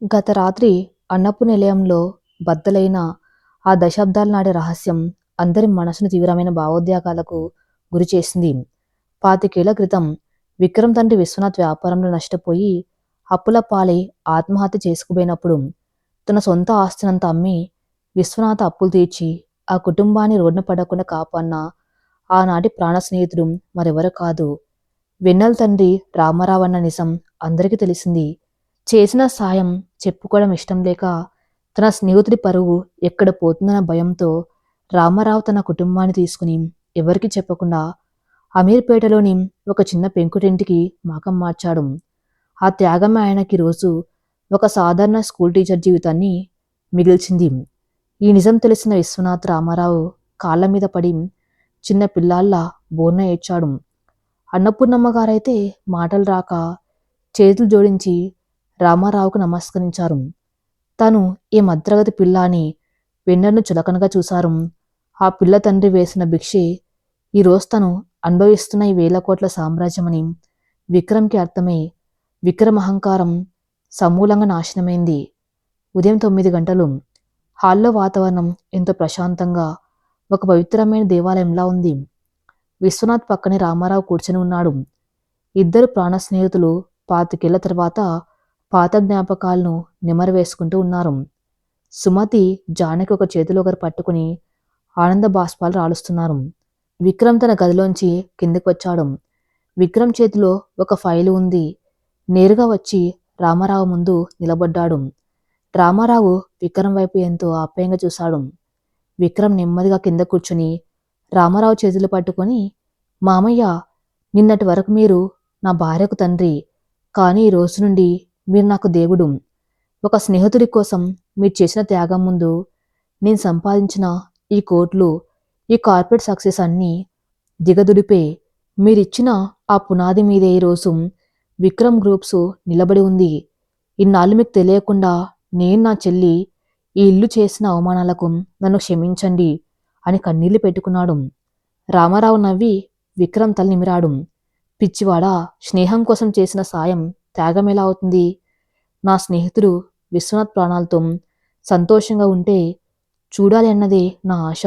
గత రాత్రి అన్నపు నిలయంలో బద్దలైన ఆ దశాబ్దాల నాటి రహస్యం అందరి మనసును తీవ్రమైన భావోద్వేగాలకు గురిచేసింది. 25 ఏళ్ల క్రితం విక్రమ్ తండ్రి విశ్వనాథ్ వ్యాపారంలో నష్టపోయి అప్పుల పాలై ఆత్మహత్య చేసుకుపోయినప్పుడు తన సొంత ఆస్తినంతా అమ్మి విశ్వనాథ్ అప్పులు తీర్చి ఆ కుటుంబాన్ని రోడ్డున పడకుండా కాపాడిన ఆనాటి ప్రాణ స్నేహితుడు మరెవరో కాదు, వెన్నెల తండ్రి రామారావు అన్న నిజం అందరికీ తెలిసింది. చేసిన సాయం చెప్పుకోవడం ఇష్టం లేక, తన స్నేహితుడి పరువు ఎక్కడ పోతుందన్న భయంతో రామారావు తన కుటుంబాన్ని తీసుకుని ఎవరికీ చెప్పకుండా అమీర్పేటలోని ఒక చిన్న పెంకుటింటికి మాకం మార్చాడు. ఆ త్యాగమే ఆయనకి రోజు ఒక సాధారణ స్కూల్ టీచర్ జీవితాన్ని మిగిల్చింది. ఈ నిజం తెలిసిన విశ్వనాథ్ రామారావు కాళ్ళ మీద పడి చిన్న పిల్లాల్లా బోర్న ఏడ్చాడు. అన్నపూర్ణమ్మ గారైతే మాటలు రాక చేతులు జోడించి రామారావుకు నమస్కరించారు. తను ఈ మధ్యతరగతి పిల్ల అని వెన్నెలను చులకనగా చూశారు. ఆ పిల్ల తండ్రి వేసిన భిక్షే ఈరోజు తను అనుభవిస్తున్న ఈ 1000 కోట్ల సామ్రాజ్యమని విక్రమ్కి అర్థమై విక్రమ్ అహంకారం సమూలంగా నాశనమైంది. ఉదయం 9 గంటలు. హాల్లో వాతావరణం ఎంతో ప్రశాంతంగా ఒక పవిత్రమైన దేవాలయంలా ఉంది. విశ్వనాథ్ పక్కనే రామారావు కూర్చొని ఉన్నాడు. ఇద్దరు ప్రాణ స్నేహితులు 25 ఏళ్ల తర్వాత పాత జ్ఞాపకాలను నెమరు వేసుకుంటూ ఉన్నారు. సుమతి, జానకి ఒక చేతిలో ఒకరు పట్టుకుని ఆనంద బాష్పాలు రాలుస్తున్నారు. విక్రమ్ తన గదిలోంచి కిందకి వచ్చాడు. విక్రమ్ చేతిలో ఒక ఫైలు ఉంది. నేరుగా వచ్చి రామారావు ముందు నిలబడ్డాడు. రామారావు విక్రమ్ వైపు ఎంతో ఆప్యాయంగా చూశాడు. విక్రమ్ నెమ్మదిగా కింద కూర్చుని రామారావు చేతులు పట్టుకొని, మామయ్య, నిన్నటి వరకు మీరు నా భార్యకు తండ్రి, కానీ ఈ రోజు నుండి మీరు నాకు దేవుడు. ఒక స్నేహితుడి కోసం మీరు చేసిన త్యాగం ముందు నేను సంపాదించిన ఈ కోట్లు, ఈ కార్పొరేట్ సక్సెస్ అన్నీ దిగదుడిపే. మీరిచ్చిన ఆ పునాది మీదే ఈరోజు విక్రమ్ గ్రూప్స్ నిలబడి ఉంది. ఇన్నాళ్ళు మీకు తెలియకుండా నేను, నా చెల్లి ఈ ఇల్లు చేసిన అవమానాలకు నన్ను క్షమించండి అని కన్నీళ్లు పెట్టుకున్నాడు. రామారావు నవ్వి విక్రమ్ తల నిమిరాడు. పిచ్చివాడా, స్నేహం కోసం చేసిన సాయం త్యాగం ఎలా అవుతుంది? నా స్నేహితుడు విశ్వనాథ్ ప్రాణాలతో సంతోషంగా ఉంటే చూడాలి అన్నదే నా ఆశ.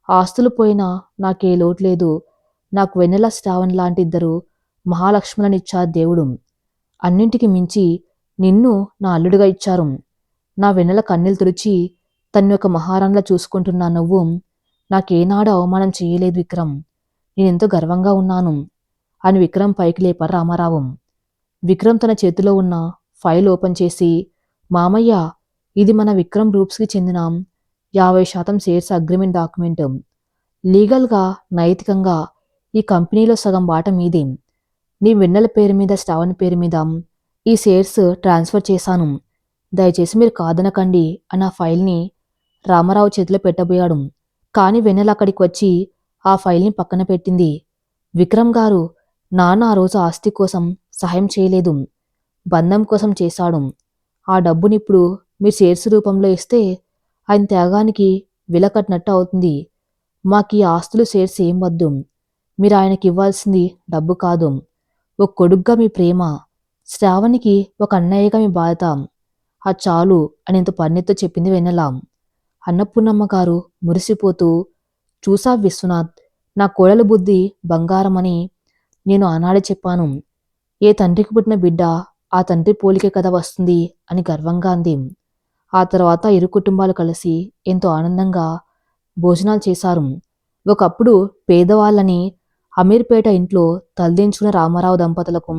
ఆస్తులు పోయినా నాకే లోటు లేదు. నాకు వెన్నెల, శ్రావణ్ లాంటి ఇద్దరు మహాలక్ష్ములనిచ్చారు దేవుడు. అన్నింటికి మించి నిన్ను నా అల్లుడిగా ఇచ్చారు. నా వెన్నెల కన్నీళ్లు తుడిచి తన్ని ఒక మహారాణిలా చూసుకుంటున్నా నువ్వు నాకేనాడు అవమానం చేయలేదు విక్రమ్. నేనెంతో గర్వంగా ఉన్నాను అని విక్రమ్ పైకి లేపారు రామారావు. విక్రమ్ తన చేతిలో ఉన్న ఫైల్ ఓపెన్ చేసి, మామయ్య, ఇది మన విక్రమ్ గ్రూప్స్కి చెందిన 50% షేర్స్ అగ్రిమెంట్ డాక్యుమెంట్. లీగల్గా, నైతికంగా ఈ కంపెనీలో సగం వాటా మీదే. నీ వెన్నెల పేరు మీద, శ్రావణి పేరు మీద ఈ షేర్స్ ట్రాన్స్ఫర్ చేశాను. దయచేసి మీరు కాదనకండి అని ఆ ఫైల్ని రామారావు చేతిలో పెట్టబోయాడు. కాని వెన్నెల అక్కడికి వచ్చి ఆ ఫైల్ని పక్కన పెట్టింది. విక్రమ్ గారు, నాన్న ఆ రోజు ఆస్తి కోసం సహాయం చేయలేదు, బంధం కోసం చేశాడు. ఆ డబ్బునిప్పుడు మీరు షేర్స్ రూపంలో ఇస్తే ఆయన త్యాగానికి విల కట్టినట్టు అవుతుంది. మాకీ ఆస్తులు షేర్స్ ఏం వద్దు. మీరు ఆయనకి ఇవ్వాల్సింది డబ్బు కాదు, ఒక కొడుగ్గా మీ ప్రేమ, శ్రావణికి ఒక అన్నయ్యగా మీ బాధ్యత. అది చాలు అని ఇంత పన్నెత్తో చెప్పింది వెన్నెల. అన్నపూర్ణమ్మ గారు మురిసిపోతూ, చూసా విశ్వనాథ్, నా కోడల బుద్ధి బంగారమని నేను ఆనాడే చెప్పాను. ఏ తండ్రికి పుట్టిన బిడ్డ ఆ తండ్రి పోలికే కదా వస్తుంది అని గర్వంగా అంది. ఆ తర్వాత ఇరు కుటుంబాలు కలిసి ఎంతో ఆనందంగా భోజనాలు చేశారు. ఒకప్పుడు పేదవాళ్ళని అమీర్పేట ఇంట్లో తలదించుకున్న రామారావు దంపతులకు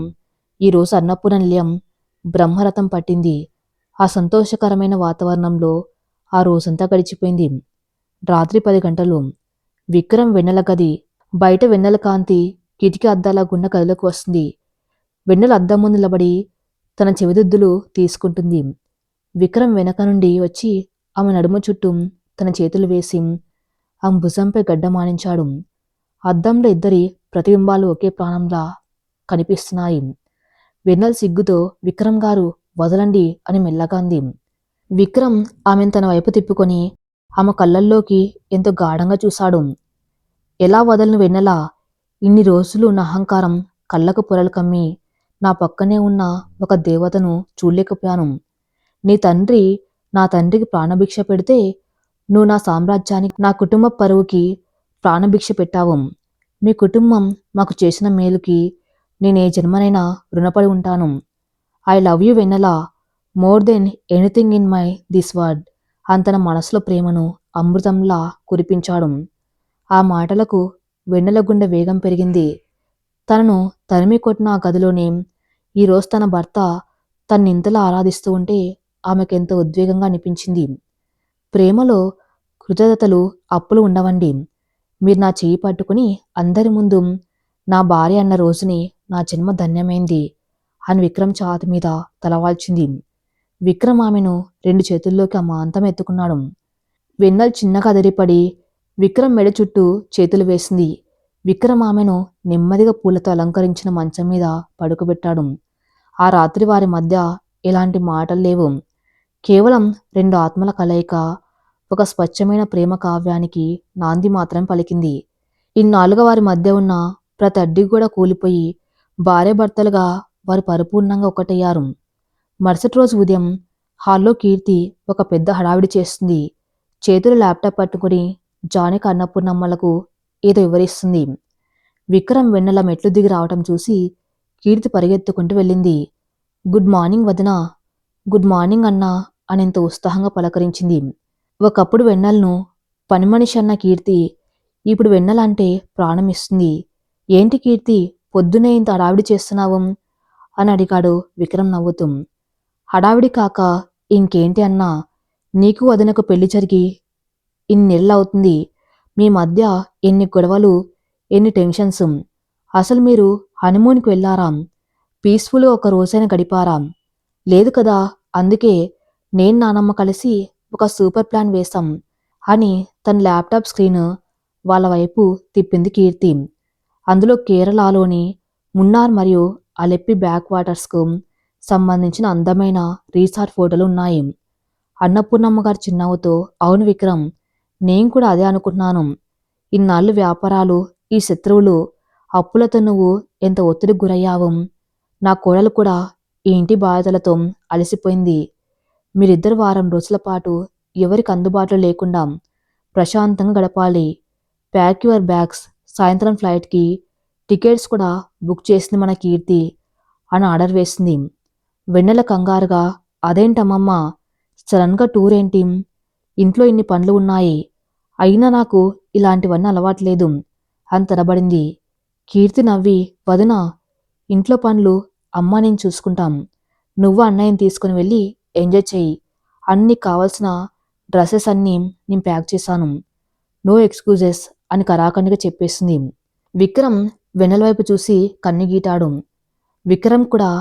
ఈరోజు అన్నపూర్ణ నిలయం బ్రహ్మరథం పట్టింది. ఆ సంతోషకరమైన వాతావరణంలో ఆ రోజంతా గడిచిపోయింది. రాత్రి 10 గంటలు. విక్రమ్ వెన్నెల గది. బయట వెన్నెల కాంతి కిటికీ అద్దాల గుండా గదిలోకి వస్తుంది. వెన్నెల అద్దం ముందు నిలబడి తన చెవిదిద్దులు తీసుకుంటుంది. విక్రమ్ వెనక నుండి వచ్చి ఆమె నడుము చుట్టూ తన చేతులు వేసి ఆమె భుజంపై గడ్డమానించాడు. అద్దంలో ఇద్దరి ప్రతిబింబాలు ఒకే ప్రాణంలా కనిపిస్తున్నాయి. వెన్నెల సిగ్గుతో, విక్రమ్ గారు వదలండి అని మెల్లగా అంది. విక్రమ్ ఆమెను తన వైపు తిప్పుకొని ఆమె కళ్ళల్లోకి ఎంతో గాఢంగా చూశాడు. ఎలా వదలను వెన్నెలా? ఇన్ని రోజులు నా అహంకారం కళ్ళకు పొరలు కమ్మి నా పక్కనే ఉన్న ఒక దేవతను చూడలేకపోయాను. నీ తండ్రి నా తండ్రికి ప్రాణభిక్ష పెడితే నువ్వు నా సామ్రాజ్యానికి, నా కుటుంబ పరువుకి ప్రాణభిక్ష పెట్టావు. మీ కుటుంబం మాకు చేసిన మేలుకి నేనే జన్మనైనా రుణపడి ఉంటాను. I love you Vennela, more than anything in my this word అని తన మనసులో ప్రేమను అమృతంలా కురిపించాడు. ఆ మాటలకు వెన్నెల గుండె వేగం పెరిగింది. తనను తరిమి కొట్టిన ఆ గదిలోనే ఈరోజు తన భర్త తన్నింతలా ఆరాధిస్తూ ఉంటే ఆమెకెంతో ఉద్వేగంగా అనిపించింది. ప్రేమలో కృతజ్ఞతలు, అప్పులు ఉండవండి. మీరు నా చెయ్యి పట్టుకుని అందరి ముందు నా భార్య అన్న రోజుని నా జన్మ ధన్యమైంది అని విక్రమ్ ఛాతి మీద తలవాల్చింది. విక్రమ్ ఆమెను 2 చేతుల్లోకి అమాంతం ఎత్తుకున్నాడు. వెన్నెల చిన్నగా అదిరిపడి విక్రమ్ మెడ చుట్టూ చేతులు వేసింది. విక్రమ్ ఆమెను నెమ్మదిగా పూలతో అలంకరించిన మంచం మీద పడుకోబెట్టాడు. ఆ రాత్రి వారి మధ్య ఎలాంటి మాటలు లేవు. కేవలం 2 ఆత్మల కలయిక, ఒక స్వచ్ఛమైన ప్రేమ కావ్యానికి నాంది మాత్రం పలికింది. ఇన్నాళ్ళుగా వారి మధ్య ఉన్న ప్రతి అడ్డి కూడా కూలిపోయి భార్యాభర్తలుగా వారు పరిపూర్ణంగా ఒకటయ్యారు. మరుసటి రోజు ఉదయం హాల్లో కీర్తి ఒక పెద్ద హడావిడి చేస్తుంది. చేతులు ల్యాప్టాప్ పట్టుకుని జానకి, అన్నపూర్ణమ్మలకు ఏదో వివరిస్తుంది. విక్రమ్ వెన్నెల మెట్లు దిగి రావటం చూసి కీర్తి పరిగెత్తుకుంటూ వెళ్ళింది. గుడ్ మార్నింగ్ వదినా. గుడ్ మార్నింగ్ అన్నా అని ఎంతో ఉత్సాహంగా పలకరించింది. ఒకప్పుడు వెన్నెలను పనిమనిషి అన్న కీర్తి ఇప్పుడు వెన్నెల అంటే ప్రాణం ఇస్తుంది. ఏంటి కీర్తి, పొద్దునే ఇంత హడావిడి చేస్తున్నావు అని అడిగాడు విక్రమ్ నవ్వుతూ. హడావిడి కాక ఇంకేంటి అన్నా, నీకు వదినకు పెళ్లి జరిగి ఇన్నేళ్ళవుతుంది. మీ మధ్య ఎన్ని గొడవలు, ఎన్ని టెన్షన్స్. అసలు మీరు హనీమూన్కి వెళ్ళారా? పీస్ఫుల్గా ఒక రోజైనా గడిపారా? లేదు కదా. అందుకే నేను, నానమ్మ కలిసి ఒక సూపర్ ప్లాన్ వేశాం అని తన ల్యాప్టాప్ స్క్రీన్ వాళ్ళ వైపు తిప్పింది కీర్తి. అందులో కేరళలోని మున్నార్ మరియు అలెప్పి బ్యాక్ వాటర్స్కు సంబంధించిన అందమైన రీసార్ట్ ఫోటోలు ఉన్నాయి. అన్నపూర్ణమ్మ గారు చిరునవ్వుతో, అవును విక్రమ్, నేను కూడా అదే అనుకుంటున్నాను. ఇన్నాళ్ళు వ్యాపారాలు, ఈ శత్రువులు, అప్పులతో నువ్వు ఎంత ఒత్తిడికి గురయ్యావు. నా కోడలు కూడా ఈ ఇంటి బాధ్యతలతో అలసిపోయింది. మీరిద్దరు వారం రోజుల పాటు ఎవరికి అందుబాటులో లేకుండా ప్రశాంతంగా గడపాలి. ప్యాక్ యువర్ బ్యాగ్స్, సాయంత్రం ఫ్లైట్కి టికెట్స్ కూడా బుక్ చేసింది మన కీర్తి అని ఆర్డర్ వేసింది. వెన్నెల కంగారుగా, అదేంటమ్మమ్మ, సడన్గా టూర్ ఏంటి? ఇంట్లో ఇన్ని పనులు ఉన్నాయి. అయినా నాకు ఇలాంటివన్నీ అలవాట్లేదు అని తడబడింది. కీర్తి నవ్వి, వదినా, ఇంట్లో పనులు అమ్మ నేను చూసుకుంటాం. నువ్వు అన్నయ్యని తీసుకుని వెళ్ళి ఎంజాయ్ చెయ్యి. అన్ని కావలసిన డ్రెస్సెస్ అన్నీ నేను ప్యాక్ చేశాను. నో ఎక్స్క్యూజెస్ అని కరాఖండిగా చెప్పేసింది. విక్రమ్ వెన్నెల వైపు చూసి కన్నుగీటాడు. విక్రమ్ కూడా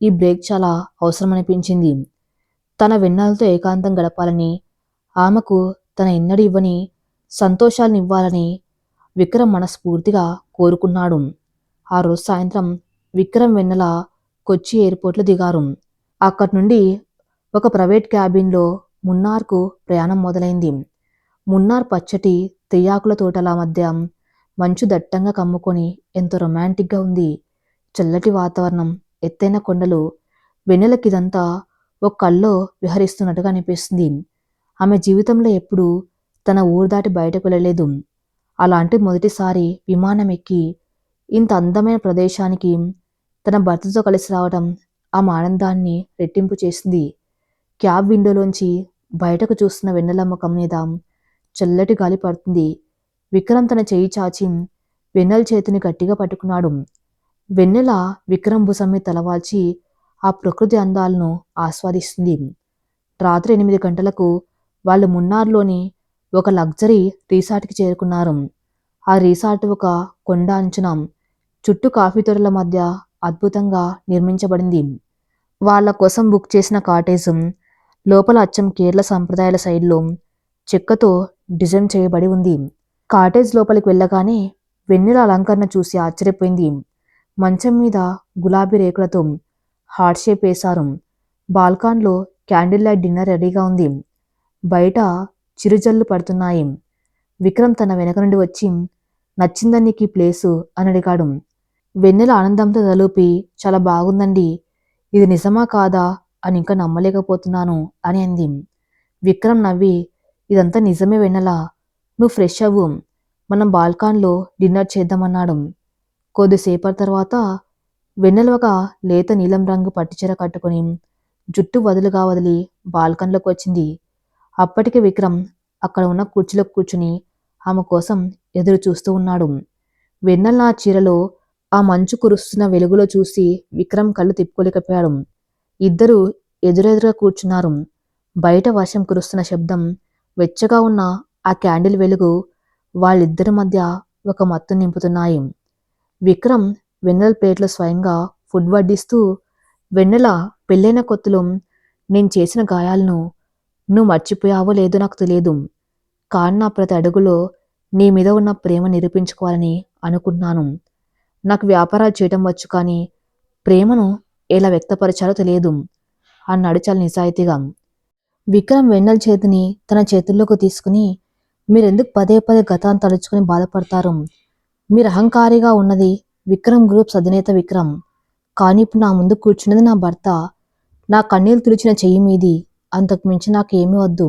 ఈ బ్రేక్ చాలా అవసరమనిపించింది. తన వెన్నెలతో ఏకాంతం గడపాలని, ఆమెకు తన ఎన్నడూ ఇవ్వని సంతోషాలనివ్వాలని విక్రమ్ మనస్ఫూర్తిగా కోరుకున్నాడు. ఆ రోజు సాయంత్రం విక్రమ్ వెన్నెల కొచ్చి ఎయిర్పోర్ట్లో దిగారు. అక్కడి నుండి ఒక ప్రైవేట్ క్యాబిన్లో మున్నార్కు ప్రయాణం మొదలైంది. మున్నార్ పచ్చటి తెయ్యాకుల తోటల మధ్య మంచు దట్టంగా కమ్ముకొని ఎంతో రొమాంటిక్గా ఉంది. చల్లటి వాతావరణం, ఎత్తైన కొండలు, వెన్నెలకిదంతా ఒక కల్లో విహరిస్తున్నట్టుగా అనిపిస్తుంది. ఆమె జీవితంలో ఎప్పుడూ తన ఊరు దాటి బయటకు వెళ్ళలేదు. అలాంటి మొదటిసారి విమానం ఎక్కి ఇంత అందమైన ప్రదేశానికి తన భర్తతో కలిసి రావడం ఆమె ఆనందాన్ని రెట్టింపు చేసింది. క్యాబ్ విండోలోంచి బయటకు చూస్తున్న వెన్నెల ముఖం మీద చల్లటి గాలి పడుతుంది. విక్రమ్ తన చెయ్యి చాచి వెన్నెల చేతిని గట్టిగా పట్టుకున్నాడు. వెన్నెల విక్రమ్ భుజం మీద తలవాల్చి ఆ ప్రకృతి అందాలను ఆస్వాదిస్తుంది. రాత్రి 8 గంటలకు వాళ్ళు మున్నార్లోని ఒక లగ్జరీ రిసార్ట్కి చేరుకున్నారు. ఆ రిసార్ట్ ఒక కొండ అంచున చుట్టూ కాఫీ తోటల మధ్య అద్భుతంగా నిర్మించబడింది. వాళ్ళ కోసం బుక్ చేసిన కాటేజ్ లోపల అచ్చం కేరళ సంప్రదాయాల శైలిలో చెక్కతో డిజైన్ చేయబడి ఉంది. కాటేజ్ లోపలికి వెళ్ళగానే వెన్నెల అలంకరణ చూసి ఆశ్చర్యపోయింది. మంచం మీద గులాబీ రేకులతో హార్ట్ షేప్ వేశారు. బాల్కాన్లో క్యాండిల్ లైట్ డిన్నర్ రెడీగా ఉంది. బయట చిరుజల్లు పడుతున్నాయి. విక్రమ్ తన వెనక నుండి వచ్చి, నచ్చిందా నీకు ఈ ప్లేసు అని అడిగాడు. వెన్నెల ఆనందంతో తలూపి, చాలా బాగుందండి, ఇది నిజమా కాదా అని ఇంకా నమ్మలేకపోతున్నాను అని అంది. విక్రమ్ నవ్వి, ఇదంతా నిజమే వెన్నెల, నువ్వు ఫ్రెష్ అవ్వు, మనం బాల్కాన్లో డిన్నర్ చేద్దామన్నాడు. కొద్దిసేపటి తర్వాత వెన్నెల ఒక లేత నీలం రంగు పట్టుచీర కట్టుకుని జుట్టు వదులుగా వదిలి బాల్కన్లోకి వచ్చింది. అప్పటికే విక్రమ్ అక్కడ ఉన్న కుర్చీలో కూర్చుని ఆమె కోసం ఎదురు చూస్తూ ఉన్నాడు. వెన్నెల ఆ చీరలో ఆ మంచు కురుస్తున్న వెలుగులో చూసి విక్రమ్ కళ్ళు తిప్పుకోలేకపోయాడు. ఇద్దరు ఎదురెదురుగా కూర్చున్నారు. బయట వర్షం కురుస్తున్న శబ్దం, వెచ్చగా ఉన్న ఆ క్యాండిల్ వెలుగు వాళ్ళిద్దరి మధ్య ఒక మత్తు నింపుతున్నాయి. విక్రమ్ వెన్నెల ప్లేట్లో స్వయంగా ఫుడ్ వడ్డిస్తూ, వెన్నెల, పెళ్ళైన కొత్తలో నేను చేసిన గాయాలను నువ్వు మర్చిపోయావో లేదో నాకు తెలియదు, కానీ నా ప్రతి అడుగులో నీ మీద ఉన్న ప్రేమ నిరూపించుకోవాలని అనుకుంటున్నాను. నాకు వ్యాపారాలు చేయడం వచ్చు, కానీ ప్రేమను ఎలా వ్యక్తపరచాలో తెలియదు అన్నాడు చాలా నిజాయితీగా. విక్రమ్ వెన్నెల చేతిని తన చేతుల్లోకి తీసుకుని, మీరెందుకు పదే పదే గతాన్ని తలుచుకుని బాధపడతారు? మీరు అహంకారిగా ఉన్నది విక్రమ్ గ్రూప్స్ అధినేత విక్రమ్, కానీ ఇప్పుడు నా ముందు కూర్చున్నది నా భర్త. నా కన్నీళ్లు తుడిచిన చెయ్యి మీది, అంతకు మించి నాకు ఏమీ వద్దు.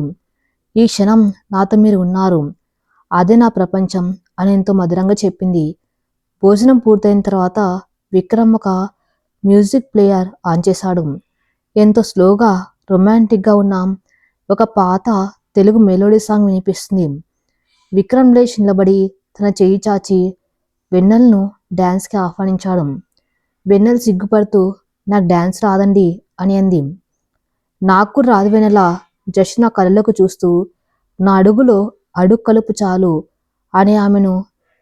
ఈ క్షణం నాతో మీరు ఉన్నారు, అదే నా ప్రపంచం అని ఎంతో మధురంగా చెప్పింది. భోజనం పూర్తయిన తర్వాత విక్రమ్ ఒక మ్యూజిక్ ప్లేయర్ ఆన్ చేశాడు. ఎంతో స్లోగా, రొమాంటిక్గా ఉన్న ఒక పాత తెలుగు మెలోడీ సాంగ్ వినిపిస్తుంది. విక్రమ్ లేచి నిలబడి తన చెయ్యి చాచి వెన్నెలను డ్యాన్స్కి ఆహ్వానించాడు. వెన్నెల సిగ్గుపడుతూ, నాకు డ్యాన్స్ రాదండి అని అంది. నాకు రాదు వెన్నెల, జస్ట్ నా కళ్ళలోకి చూస్తూ నా అడుగులో అడుగు కలుపు చాలు అని ఆమెను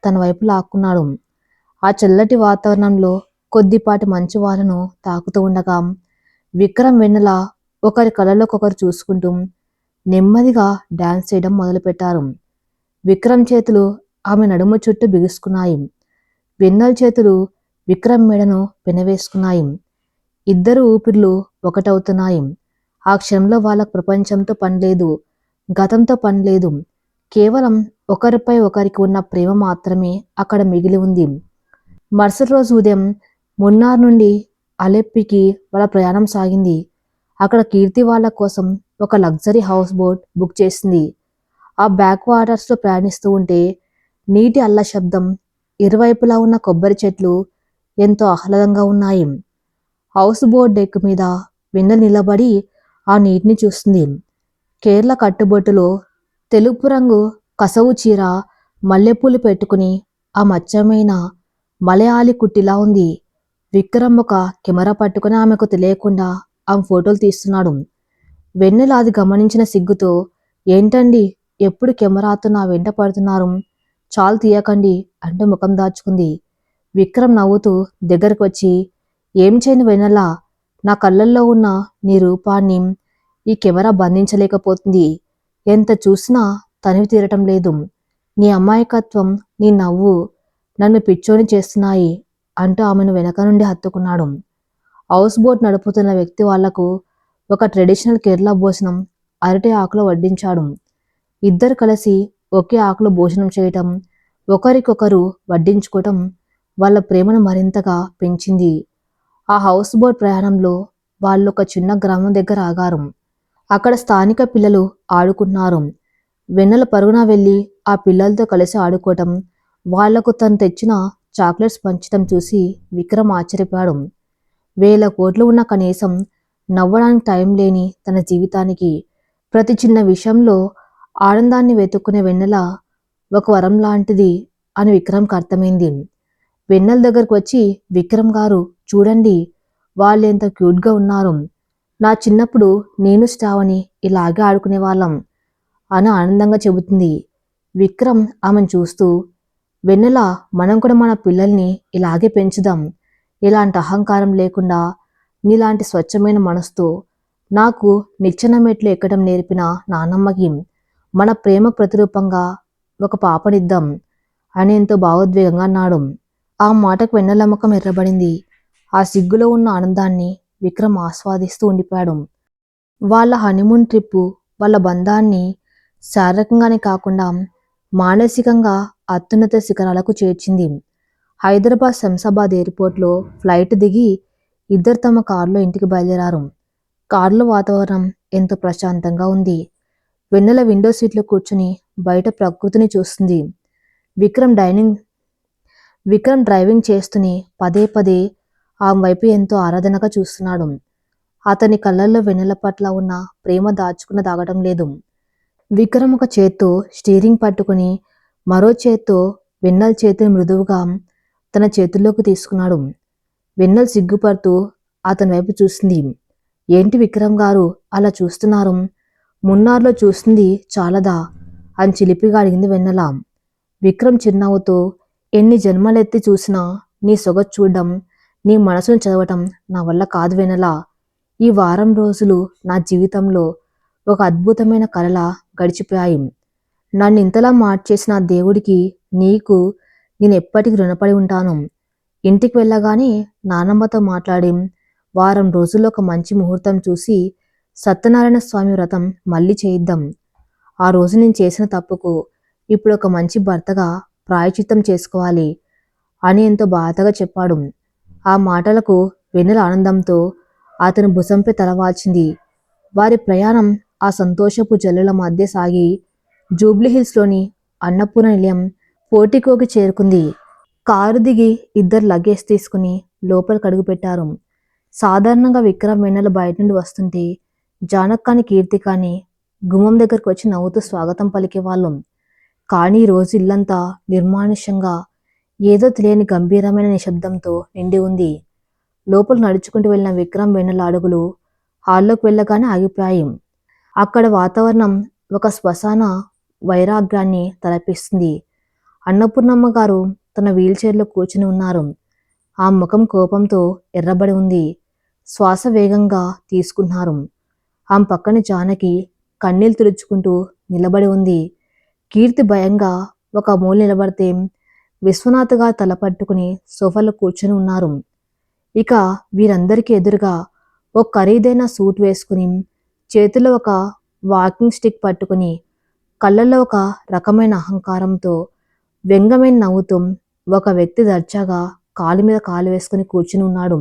తన వైపు లాక్కున్నాడు. ఆ చల్లటి వాతావరణంలో కొద్దిపాటి మంచు వాలను తాకుతూ ఉండగా విక్రమ్ వెన్నెల ఒకరి కళ్ళలోకొకరు చూసుకుంటూ నెమ్మదిగా డ్యాన్స్ చేయడం మొదలుపెట్టారు. విక్రమ్ చేతులు ఆమె నడుము చుట్టూ బిగుసుకున్నాయి. వెన్నెల చేతులు విక్రమ్ మెడను పెనవేసుకున్నాయి. ఇద్దరు ఊపిర్లు ఒకటవుతున్నాయి. ఆ క్షణంలో వాళ్ళకు ప్రపంచంతో పనిలేదు, గతంతో పనిలేదు, కేవలం ఒకరిపై ఒకరికి ఉన్న ప్రేమ మాత్రమే అక్కడ మిగిలి ఉంది. మరుసటి రోజు ఉదయం మున్నార్ నుండి అలెప్పికి వాళ్ళ ప్రయాణం సాగింది. అక్కడ కీర్తి వాళ్ళ కోసం ఒక లగ్జరీ హౌస్ బోట్ బుక్ చేసింది. ఆ బ్యాక్ వాటర్స్లో ప్రయాణిస్తూ ఉంటే నీటి అల్ల శబ్దం, ఇరువైపులా ఉన్న కొబ్బరి చెట్లు ఎంతో ఆహ్లాదంగా ఉన్నాయి. హౌస్ బోట్ డెక్ మీద వెన్నెల నిలబడి ఆ నీటిని చూస్తుంది. కేరళ కట్టుబొట్టులో తెలుపు రంగు కసవు చీర మల్లెపూలు పెట్టుకుని ఆ మచ్చమైన మలయాళీ కుట్టిలా ఉంది. విక్రమ్ ఒక కెమెరా పట్టుకుని ఆమెకు తెలియకుండా ఆమె ఫోటోలు తీస్తున్నాడు. వెన్నెల అది గమనించిన సిగ్గుతో, ఏంటండి ఎప్పుడు కెమెరాతో నా వెంట పడుతున్నారు, చాలు తీయకండి అంటూ ముఖం దాచుకుంది. విక్రమ్ నవ్వుతూ దగ్గరకు వచ్చి, ఏం చేయను వెన్నెల, నా కళ్ళల్లో ఉన్న నీ రూపాన్ని ఈ కెమెరా బంధించలేకపోతుంది. ఎంత చూసినా తనివి తీరటం లేదు. నీ అమాయకత్వం, నీ నవ్వు నన్ను పిచ్చోని చేస్తున్నాయి అంటూ ఆమెను వెనక నుండి హత్తుకున్నాడు. హౌస్ బోట్ నడుపుతున్న వ్యక్తి వాళ్లకు ఒక ట్రెడిషనల్ కేరళ భోజనం అరటి ఆకులో వడ్డించాడు. ఇద్దరు కలిసి ఒకే ఆకులో భోజనం చేయటం, ఒకరికొకరు వడ్డించుకోవటం వాళ్ళ ప్రేమను మరింతగా పెంచింది. ఆ హౌస్ బోట్ ప్రయాణంలో వాళ్ళు ఒక చిన్న గ్రామం దగ్గర ఆగారు. అక్కడ స్థానిక పిల్లలు ఆడుకుంటున్నారు. వెన్నెల పరుగున వెళ్ళి ఆ పిల్లలతో కలిసి ఆడుకోవటం, వాళ్లకు తను తెచ్చిన చాక్లెట్స్ పంచడం చూసి విక్రమ్ ఆశ్చర్యపోయాడు. 1000 కోట్లు ఉన్న కనీసం నవ్వడానికి టైం లేని తన జీవితానికి ప్రతి చిన్న విషయంలో ఆనందాన్ని వెతుక్కునే వెన్నెల ఒక వరం లాంటిది అని విక్రమ్కి అర్థమైంది. వెన్నెల దగ్గరకు వచ్చి, విక్రమ్ గారు చూడండి, వాళ్ళు ఎంత క్యూట్గా ఉన్నారు. నా చిన్నప్పుడు నేను శ్రావణి ఇలాగే ఆడుకునేవాళ్ళం అని ఆనందంగా చెబుతుంది. విక్రమ్ ఆమెను చూస్తూ, వెన్నెల, మనం కూడా మన పిల్లల్ని ఇలాగే పెంచుదాం. ఇలాంటి అహంకారం లేకుండా నీలాంటి స్వచ్ఛమైన మనసుతో నాకు నిచ్చెన మెట్లు ఎక్కడం నేర్పిన నానమ్మకి మన ప్రేమ ప్రతిరూపంగా ఒక పాపనిద్దాం అని ఎంతో భావోద్వేగంగా అన్నాడు. ఆ మాటకు వెన్నెల ముఖం ఎర్రబడింది. ఆ సిగ్గులో ఉన్న ఆనందాన్ని విక్రమ్ ఆస్వాదిస్తూ ఉండిపోయాడు. వాళ్ళ హనీమూన్ ట్రిప్పు వాళ్ళ బంధాన్ని శారీరకంగానే కాకుండా మానసికంగా అత్యున్నత శిఖరాలకు చేర్చింది. హైదరాబాద్ శంషాబాద్ ఎయిర్పోర్ట్లో ఫ్లైట్ దిగి ఇద్దరు తమ కారులో ఇంటికి బయలుదేరారు. కారులో వాతావరణం ఎంతో ప్రశాంతంగా ఉంది. వెన్నెల విండో సీట్లో కూర్చుని బయట ప్రకృతిని చూస్తుంది. విక్రమ్ డ్రైవింగ్ చేస్తూనే పదే పదే ఆమె వైపు ఎంతో ఆరాధనగా చూస్తున్నాడు. అతని కళ్ళల్లో వెన్నెల పట్ల ఉన్న ప్రేమ దాగటం లేదు. విక్రమ్ ఒక చేత్తో స్టీరింగ్ పట్టుకుని మరో చేత్తో వెన్నెల చేతిని మృదువుగా తన చేతుల్లోకి తీసుకున్నాడు. వెన్నెల సిగ్గుపడుతూ అతని వైపు చూసింది. ఏంటి విక్రమ్ గారు అలా చూస్తున్నారు? మున్నార్లో చూసింది చాలదా అని చిలిపిగా అడిగింది వెన్నెల. విక్రమ్ చిరునవ్వుతో, ఎన్ని జన్మలెత్తి చూసినా నీ సొగసు చూడడం, నీ మనసును చదవటం నా వల్ల కాదు వెన్నెల. ఈ వారం రోజులు నా జీవితంలో ఒక అద్భుతమైన కలలా గడిచిపోయాయి. నన్ను ఇంతలా మార్చేసిన ఆ దేవుడికి, నీకు నేను ఎప్పటికీ రుణపడి ఉంటాను. ఇంటికి వెళ్ళగానే నానమ్మతో మాట్లాడి వారం రోజుల్లో ఒక మంచి ముహూర్తం చూసి సత్యనారాయణ స్వామి వ్రతం మళ్ళీ చేయిద్దాం. ఆ రోజు నేను చేసిన తప్పుకు ఇప్పుడు ఒక మంచి భర్తగా ప్రాయశ్చిత్తం చేసుకోవాలి అని ఎంతో బాధగా చెప్పాడు. ఆ మాటలకు వెన్నెల ఆనందంతో అతని భుజంపై తలవాల్చింది. వారి ప్రయాణం ఆ సంతోషపు జల్లుల మధ్య సాగి జూబ్లీహిల్స్లోని అన్నపూర్ణ నిలయం పోర్టికోకి చేరుకుంది. కారు దిగి ఇద్దరు లగేజ్ తీసుకుని లోపలికి అడుగుపెట్టారు. సాధారణంగా విక్రమ్ వెన్నెల బయట నుండి వస్తుంటే జానక్కాని కీర్తికాని గుమ్మం దగ్గరకు వచ్చి నవ్వుతూ స్వాగతం పలికేవాళ్ళం. కానీ ఈ రోజు ఇల్లంతా నిర్మానుష్యంగా ఏదో తెలియని గంభీరమైన నిశ్శబ్దంతో నిండి ఉంది. లోపల నడుచుకుంటూ వెళ్ళిన విక్రమ్ వెన్నెల అడుగులు హాల్లోకి వెళ్ళగానే ఆగిపోయాయి. అక్కడ వాతావరణం ఒక శ్మశాన వైరాగ్యాన్ని తలపిస్తుంది. అన్నపూర్ణమ్మ గారు తన వీల్చైర్లో కూర్చుని ఉన్నారు. ఆ ముఖం కోపంతో ఎర్రబడి ఉంది. శ్వాస వేగంగా తీసుకున్నారు. ఆమె పక్కన జానకి కన్నీళ్లు తుడుచుకుంటూ నిలబడి ఉంది. కీర్తి భయంగా ఒక మూల నిలబడితే విశ్వనాథ్ గారు తల పట్టుకుని సోఫాలో కూర్చొని ఉన్నారు. ఇక వీరందరికీ ఎదురుగా ఒక ఖరీదైన సూట్ వేసుకుని చేతిలో ఒక వాకింగ్ స్టిక్ పట్టుకుని కళ్ళల్లో ఒక రకమైన అహంకారంతో వ్యంగ్యమైన నవ్వుతూ ఒక వ్యక్తి దర్జాగా కాలు మీద కాలు వేసుకుని కూర్చుని ఉన్నాడు.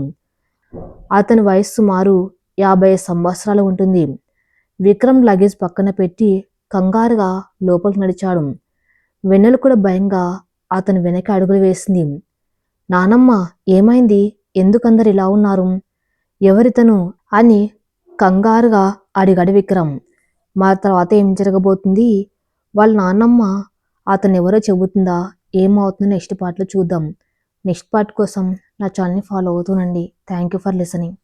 అతని వయస్సు సుమారు 50 సంవత్సరాలు ఉంటుంది. విక్రమ్ లగేజ్ పక్కన పెట్టి కంగారుగా లోపలికి నడిచాడు. వెన్నెల కూడా భయంగా అతని వెనక అడుగులు వేసింది. నానమ్మ, ఏమైంది? ఎందుకందరు ఇలా ఉన్నారు? ఎవరితను అని కంగారుగా అడిగాడు విక్రమ్. మా తర్వాత ఏం జరగబోతుంది? వాళ్ళ నాన్నమ్మ అతను ఎవరో చెబుతుందా? ఏమవుతుందో నెక్స్ట్ పార్ట్‌లో చూద్దాం. నెక్స్ట్ పార్ట్ కోసం నా ఛానల్‌ని ఫాలో అవుతూనండి. Thank you for listening.